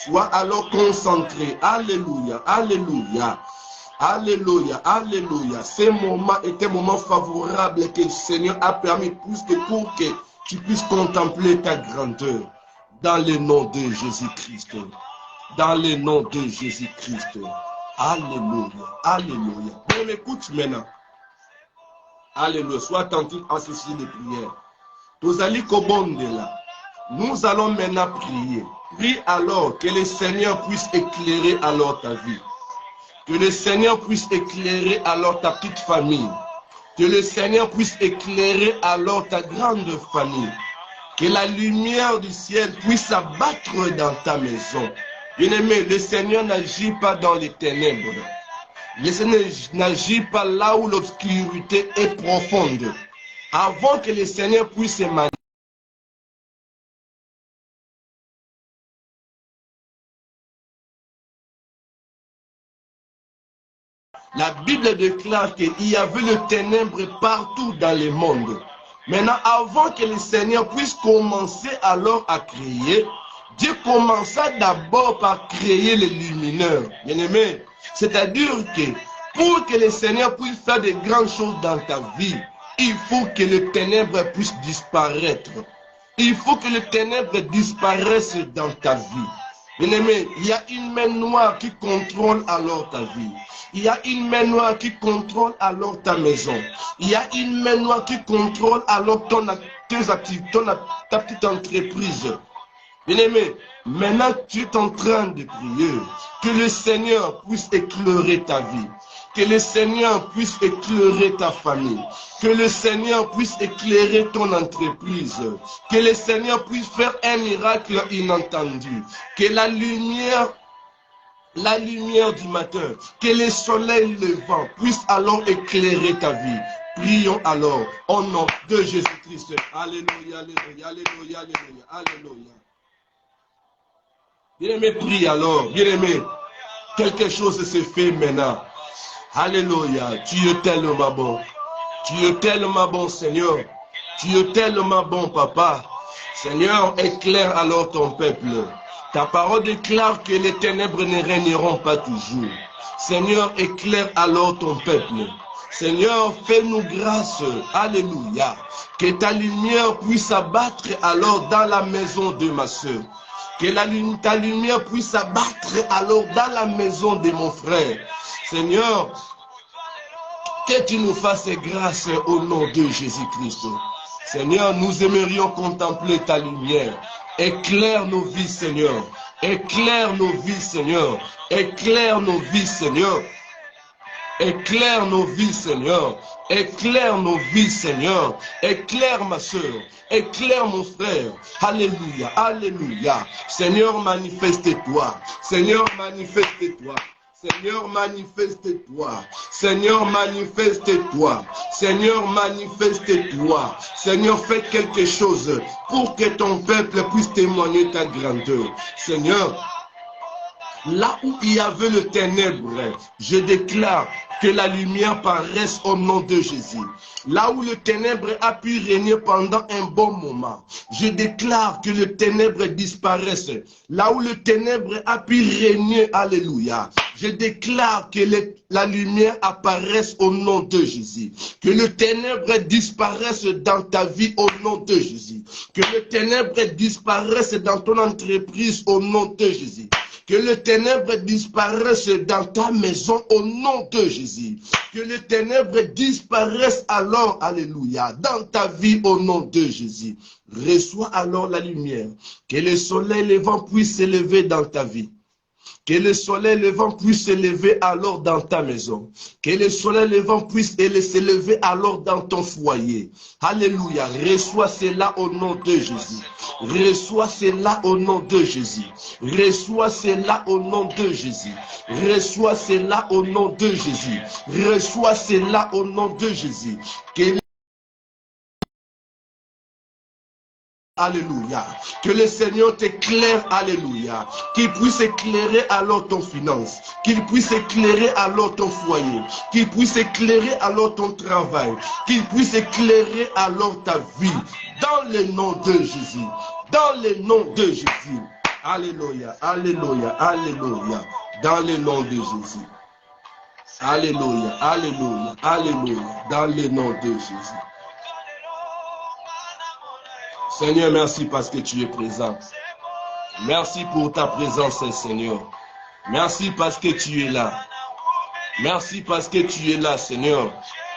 Sois alors concentré. Alléluia. Alléluia. Alléluia. Alléluia. Ce moment est un moment favorable que le Seigneur a permis plus que pour que tu puisses contempler ta grandeur. Dans le nom de Jésus-Christ. Dans le nom de Jésus-Christ. Alléluia. Alléluia. On m'écoute maintenant. Alléluia. Sois attentif à ceci de prière. Nous allons maintenant prier. Prie alors que le Seigneur puisse éclairer alors ta vie. Que le Seigneur puisse éclairer alors ta petite famille. Que le Seigneur puisse éclairer alors ta grande famille. Que la lumière du ciel puisse s'abattre dans ta maison. Bien-aimé, le Seigneur n'agit pas dans les ténèbres. Le Seigneur n'agit pas là où l'obscurité est profonde. Avant que le Seigneur puisse se manifester. La Bible déclare qu'il y avait le ténèbre partout dans le monde. Maintenant, avant que le Seigneur puisse commencer alors à créer, Dieu commença d'abord par créer les lumineurs. Bien-aimé, c'est-à-dire que pour que le Seigneur puisse faire de grandes choses dans ta vie, il faut que le ténèbre puisse disparaître. Il faut que le ténèbre disparaisse dans ta vie. Bien-aimé, il y a une main noire qui contrôle alors ta vie. Il y a une main noire qui contrôle alors ta maison. Il y a une main noire qui contrôle alors tes activités, ta petite entreprise. Bien-aimé, maintenant tu es en train de prier. Que le Seigneur puisse éclairer ta vie. Que le Seigneur puisse éclairer ta famille. Que le Seigneur puisse éclairer ton entreprise. Que le Seigneur puisse faire un miracle inentendu. Que la lumière du matin, que le soleil levant puisse alors éclairer ta vie. Prions alors au nom de Jésus-Christ. Alléluia, alléluia, alléluia, alléluia, alléluia. Bien-aimé, prie alors. Bien-aimé, quelque chose se fait maintenant. Alléluia. Tu es tellement bon. Tu es tellement bon, Seigneur. Tu es tellement bon, Papa. Seigneur, éclaire alors ton peuple. Ta parole déclare que les ténèbres ne régneront pas toujours. Seigneur, éclaire alors ton peuple. Seigneur, fais-nous grâce. Alléluia. Que ta lumière puisse abattre alors dans la maison de ma soeur. Que ta lumière puisse abattre alors dans la maison de mon frère. Seigneur, que tu nous fasses grâce au nom de Jésus-Christ. Seigneur, nous aimerions contempler ta lumière. Éclaire nos vies, Seigneur. Éclaire nos vies, Seigneur. Éclaire nos vies, Seigneur. Éclaire nos vies, Seigneur. Éclaire nos vies, Seigneur. Éclaire ma soeur. Éclaire mon frère. Alléluia. Alléluia. Seigneur, manifeste-toi. Seigneur, manifeste-toi. Seigneur, manifeste-toi. Seigneur, manifeste-toi. Seigneur, manifeste-toi. Seigneur, fais quelque chose pour que ton peuple puisse témoigner ta grandeur. Seigneur, là où il y avait le ténèbre, je déclare que la lumière paraisse au nom de Jésus. Là où le ténèbre a pu régner pendant un bon moment, je déclare que le ténèbre disparaisse. Là où le ténèbre a pu régner, alléluia, je déclare que la lumière apparaisse au nom de Jésus. Que le ténèbre disparaisse dans ta vie au nom de Jésus. Que le ténèbre disparaisse dans ton entreprise au nom de Jésus. Que le ténèbre disparaisse dans ta maison au nom de Jésus. Que le ténèbre disparaisse alors, alléluia, dans ta vie au nom de Jésus. Reçois alors la lumière. Que le soleil levant puisse s'élever dans ta vie. Que le soleil levant puisse s'élever alors dans ta maison. Que le soleil levant puisse s'élever alors dans ton foyer. Alléluia. Reçois cela au nom de Jésus. Reçois cela au nom de Jésus. Reçois cela au nom de Jésus. Reçois cela au nom de Jésus. Reçois cela au nom de Jésus. Alléluia. Que le Seigneur t'éclaire, alléluia. Qu'il puisse éclairer alors ton finance. Qu'il puisse éclairer alors ton foyer. Qu'il puisse éclairer alors ton travail. Qu'il puisse éclairer alors ta vie. Dans le nom de Jésus. Dans le nom de Jésus. Alléluia, alléluia, alléluia. Dans le nom de Jésus. Alléluia, alléluia, alléluia. Dans le nom de Jésus. Seigneur, merci parce que tu es présent. Merci pour ta présence, Seigneur. Merci parce que tu es là. Merci parce que tu es là, Seigneur.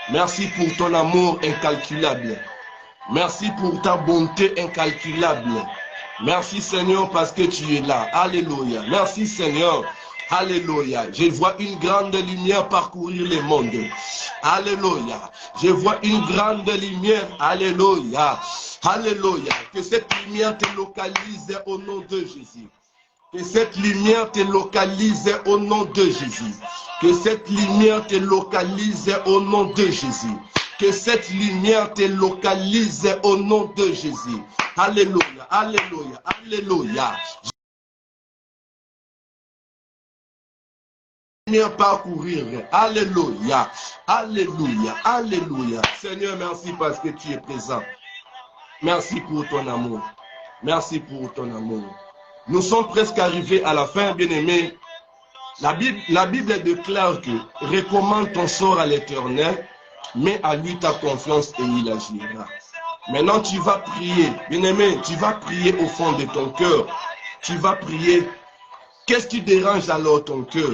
Merci pour ton amour incalculable. Merci pour ta bonté incalculable. Merci, Seigneur, parce que tu es là. Alléluia. Merci, Seigneur. Alléluia. Je vois une grande lumière parcourir le monde. Alléluia. Je vois une grande lumière. Alléluia. Alléluia. Que cette lumière te localise au nom de Jésus. Que cette lumière te localise au nom de Jésus. Que cette lumière te localise au nom de Jésus. Que cette lumière te localise au nom de Jésus. Alléluia. Alléluia. Alléluia. Parcourir. Alléluia. Alléluia. Alléluia. Seigneur, merci parce que tu es présent. Merci pour ton amour. Merci pour ton amour. Nous sommes presque arrivés à la fin, bien-aimés. La Bible déclare que recommande ton sort à l'Éternel, mets à lui ta confiance et il agira. Maintenant, tu vas prier. Bien-aimé, tu vas prier au fond de ton cœur. Tu vas prier. Qu'est-ce qui dérange alors ton cœur?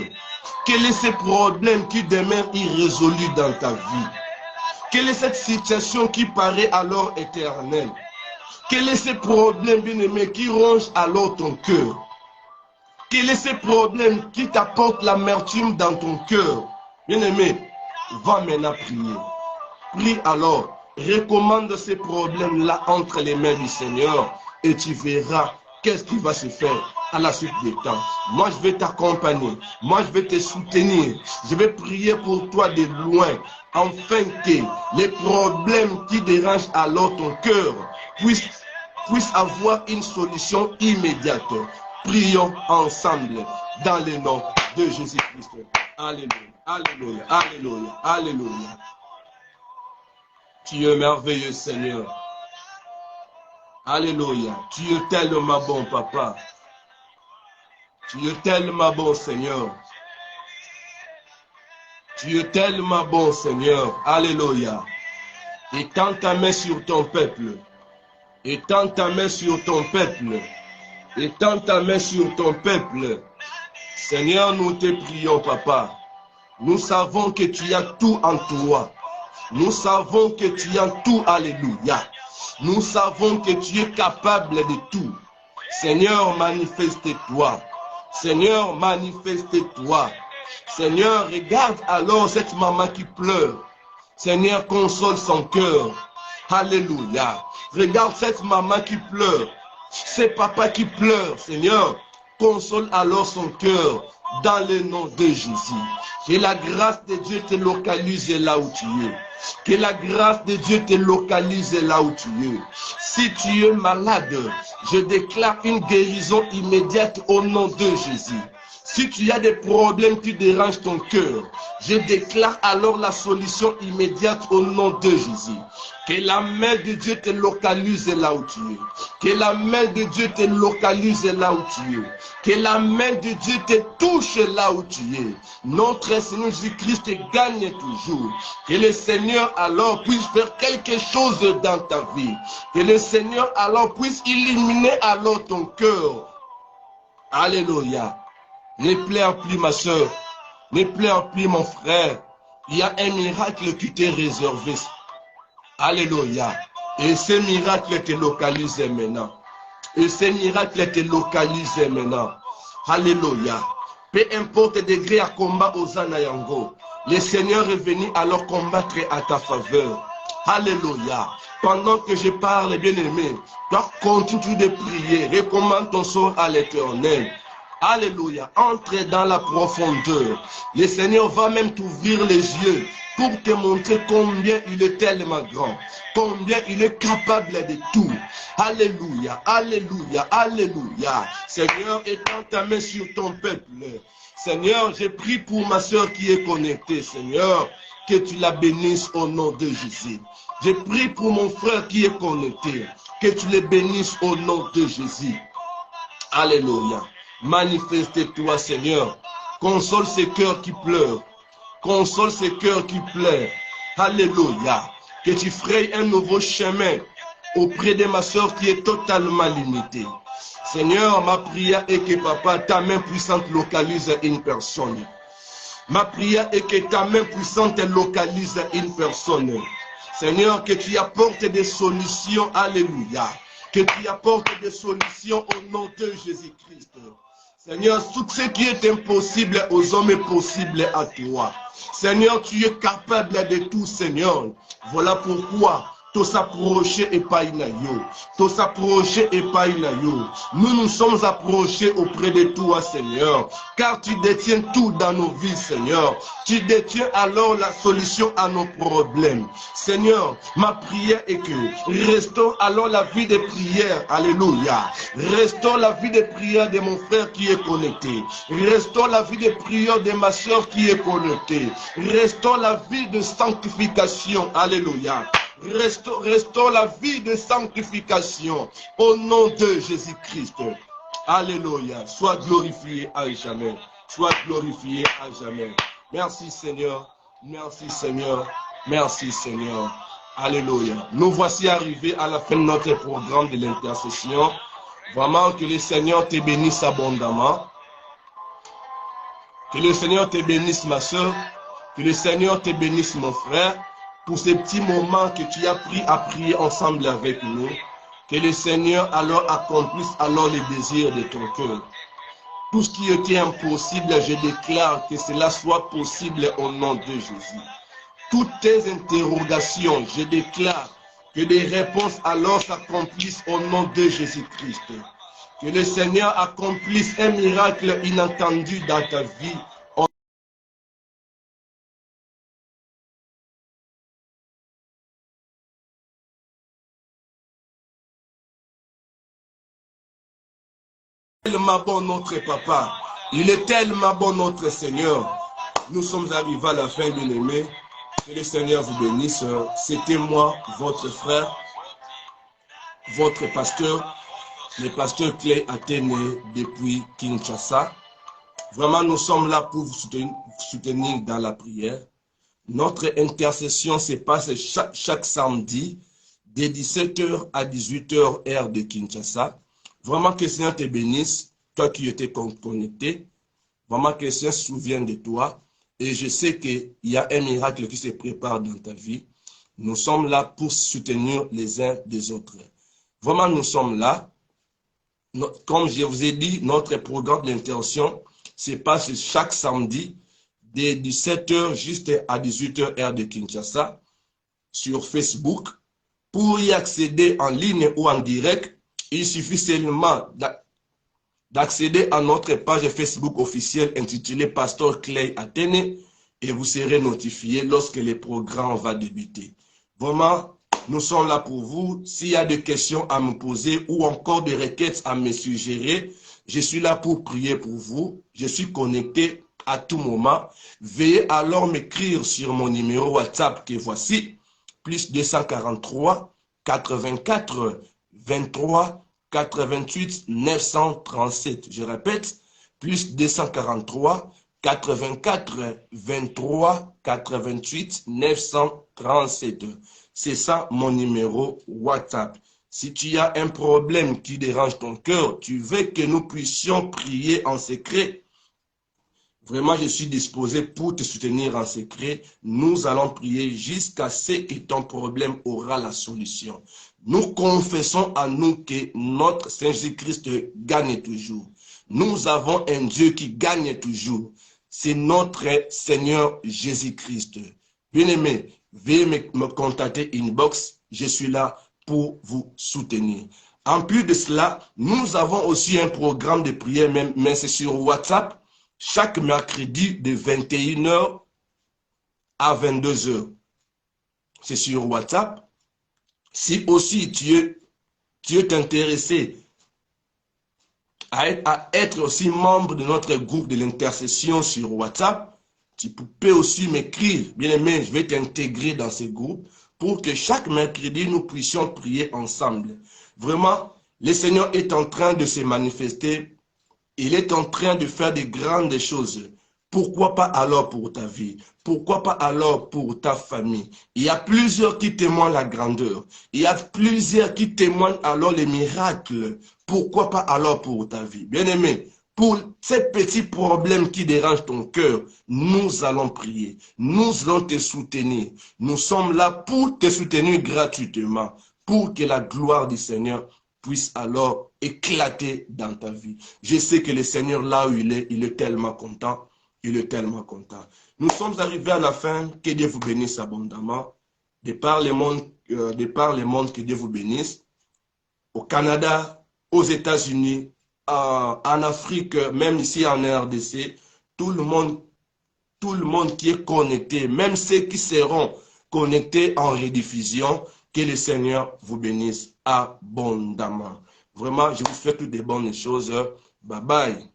Quel est ce problème qui demeure irrésolu dans ta vie? Quelle est cette situation qui paraît alors éternelle? Quel est ce problème, bien-aimé, qui ronge alors ton cœur? Quel est ce problème qui t'apporte l'amertume dans ton cœur? Bien-aimé, va maintenant prier. Prie alors. Recommande ces problèmes-là entre les mains du Seigneur et tu verras qu'est-ce qui va se faire à la suite des temps. Moi, je vais t'accompagner. Moi, je vais te soutenir. Je vais prier pour toi de loin, afin que les problèmes qui dérangent alors ton cœur puissent avoir une solution immédiate. Prions ensemble dans le nom de Jésus-Christ. Alléluia, alléluia, alléluia, alléluia. Tu es merveilleux, Seigneur. Alléluia. Tu es tellement bon, Papa. Tu es tellement bon, Seigneur. Tu es tellement bon, Seigneur. Alléluia. Étends ta main sur ton peuple. Étends ta main sur ton peuple. Étends ta main sur ton peuple. Seigneur, nous te prions, Papa. Nous savons que tu as tout en toi. Nous savons que tu as tout. Alléluia. Nous savons que tu es capable de tout. Seigneur, manifeste-toi. Seigneur, manifeste-toi. Seigneur, regarde alors cette maman qui pleure. Seigneur, console son cœur. Alléluia. Regarde cette maman qui pleure. C'est papa qui pleure. Seigneur, console alors son cœur dans le nom de Jésus. Que la grâce de Dieu te localise là où tu es. Que la grâce de Dieu te localise là où tu es. Si tu es malade, je déclare une guérison immédiate au nom de Jésus. Si tu as des problèmes qui dérangent ton cœur, je déclare alors la solution immédiate au nom de Jésus. Que la main de Dieu te localise là où tu es. Que la main de Dieu te localise là où tu es. Que la main de Dieu te touche là où tu es. Notre Seigneur Jésus-Christ gagne toujours. Que le Seigneur alors puisse faire quelque chose dans ta vie. Que le Seigneur alors puisse illuminer alors ton cœur. Alléluia. Ne pleure plus ma soeur. Ne pleure plus mon frère. Il y a un miracle qui t'est réservé. Alléluia. Et ce miracle te localise maintenant. Et ce miracle te localise maintenant. Alléluia. Peu importe le degré à combat aux Anayango, le Seigneur est venu alors combattre à ta faveur. Alléluia. Pendant que je parle, bien-aimé, toi continue de prier. Recommande ton sort à l'Éternel. Alléluia. Entre dans la profondeur. Le Seigneur va même t'ouvrir les yeux pour te montrer combien il est tellement grand, combien il est capable de tout. Alléluia, alléluia, alléluia. Seigneur, étends ta main sur ton peuple. Seigneur, je prie pour ma soeur qui est connectée, Seigneur, que tu la bénisses au nom de Jésus. Je prie pour mon frère qui est connecté, que tu le bénisses au nom de Jésus. Alléluia. Manifeste-toi, Seigneur. Console ces cœurs qui pleurent. Console ces cœurs qui pleurent. Alléluia. Que tu frayes un nouveau chemin auprès de ma soeur qui est totalement limitée. Seigneur, ma prière est que papa, ta main puissante localise une personne. Ma prière est que ta main puissante localise une personne. Seigneur, que tu apportes des solutions. Alléluia. Que tu apportes des solutions au nom de Jésus-Christ. Seigneur, tout ce qui est impossible aux hommes est possible à toi. Seigneur, tu es capable de tout, Seigneur. Voilà pourquoi tout s'approcher et pas inayo. Tout s'approcher et pas inayo. Nous nous sommes approchés auprès de toi, Seigneur. Car tu détiens tout dans nos vies, Seigneur. Tu détiens alors la solution à nos problèmes. Seigneur, ma prière est que restaure alors la vie de prière. Alléluia. Restaure la vie de prière de mon frère qui est connecté. Restaure la vie de prière de ma soeur qui est connectée. Restaure la vie de sanctification. Alléluia. Restaure la vie de sanctification au nom de Jésus-Christ. Alléluia. Sois glorifié à jamais. Sois glorifié à jamais. Merci Seigneur. Merci Seigneur. Merci Seigneur. Alléluia. Nous voici arrivés à la fin de notre programme de l'intercession. Vraiment que le Seigneur te bénisse abondamment. Que le Seigneur te bénisse ma soeur. Que le Seigneur te bénisse mon frère. Pour ces petits moments que tu as pris à prier ensemble avec nous, que le Seigneur alors accomplisse alors les désirs de ton cœur. Tout ce qui était impossible, je déclare que cela soit possible au nom de Jésus. Toutes tes interrogations, je déclare que des réponses alors s'accomplissent au nom de Jésus-Christ. Que le Seigneur accomplisse un miracle inattendu dans ta vie. Tellement bon notre papa, il est tellement bon notre Seigneur. Nous sommes arrivés à la fin, bien-aimés. Que le Seigneur vous bénisse. C'était moi, votre frère, votre pasteur, le pasteur Clay Athénée depuis Kinshasa. Vraiment, nous sommes là pour vous soutenir dans la prière. Notre intercession se passe chaque samedi de 17h à 18h heure de Kinshasa. Vraiment que le Seigneur te bénisse, toi qui étais connecté. Vraiment que le Seigneur se souvienne de toi. Et je sais qu'il y a un miracle qui se prépare dans ta vie. Nous sommes là pour soutenir les uns des autres. Vraiment, nous sommes là. Comme je vous ai dit, notre programme d'intervention se passe chaque samedi de 17h juste à 18h heure de Kinshasa sur Facebook. Pour y accéder en ligne ou en direct, il suffit seulement d'accéder à notre page Facebook officielle intitulée Pasteur Clay Athénée et vous serez notifié lorsque le programme va débuter. Vraiment, nous sommes là pour vous. S'il y a des questions à me poser ou encore des requêtes à me suggérer, je suis là pour prier pour vous. Je suis connecté à tout moment. Veuillez alors m'écrire sur mon numéro WhatsApp que voici, plus 243 84 23 88 937. Je répète, plus 243 84 23 88 937. C'est ça mon numéro WhatsApp. Si tu as un problème qui dérange ton cœur, tu veux que nous puissions prier en secret, vraiment, je suis disposé pour te soutenir en secret. Nous allons prier jusqu'à ce que ton problème aura la solution. Nous confessons à nous que notre Seigneur Jésus-Christ gagne toujours. Nous avons un Dieu qui gagne toujours. C'est notre Seigneur Jésus-Christ. Bien-aimé, veuillez me contacter inbox. Je suis là pour vous soutenir. En plus de cela, nous avons aussi un programme de prière, mais c'est sur WhatsApp. Chaque mercredi de 21h à 22h. C'est sur WhatsApp. Si aussi tu es intéressé à être aussi membre de notre groupe de l'intercession sur WhatsApp, tu peux aussi m'écrire. Bien aimé, je vais t'intégrer dans ce groupe pour que chaque mercredi, nous puissions prier ensemble. Vraiment, le Seigneur est en train de se manifester. Il est en train de faire de grandes choses. Pourquoi pas alors pour ta vie? Pourquoi pas alors pour ta famille? Il y a plusieurs qui témoignent la grandeur. Il y a plusieurs qui témoignent alors les miracles. Pourquoi pas alors pour ta vie? Bien-aimé, pour ces petits problèmes qui dérangent ton cœur, nous allons prier. Nous allons te soutenir. Nous sommes là pour te soutenir gratuitement, pour que la gloire du Seigneur puisse alors éclater dans ta vie. Je sais que le Seigneur, là où il est tellement content. Il est tellement content. Nous sommes arrivés à la fin. Que Dieu vous bénisse abondamment. De par le monde, que Dieu vous bénisse. Au Canada, aux États-Unis, en Afrique, même ici en RDC, tout le monde qui est connecté, même ceux qui seront connectés en rediffusion, que le Seigneur vous bénisse abondamment. Vraiment, je vous fais toutes des bonnes choses. Bye bye.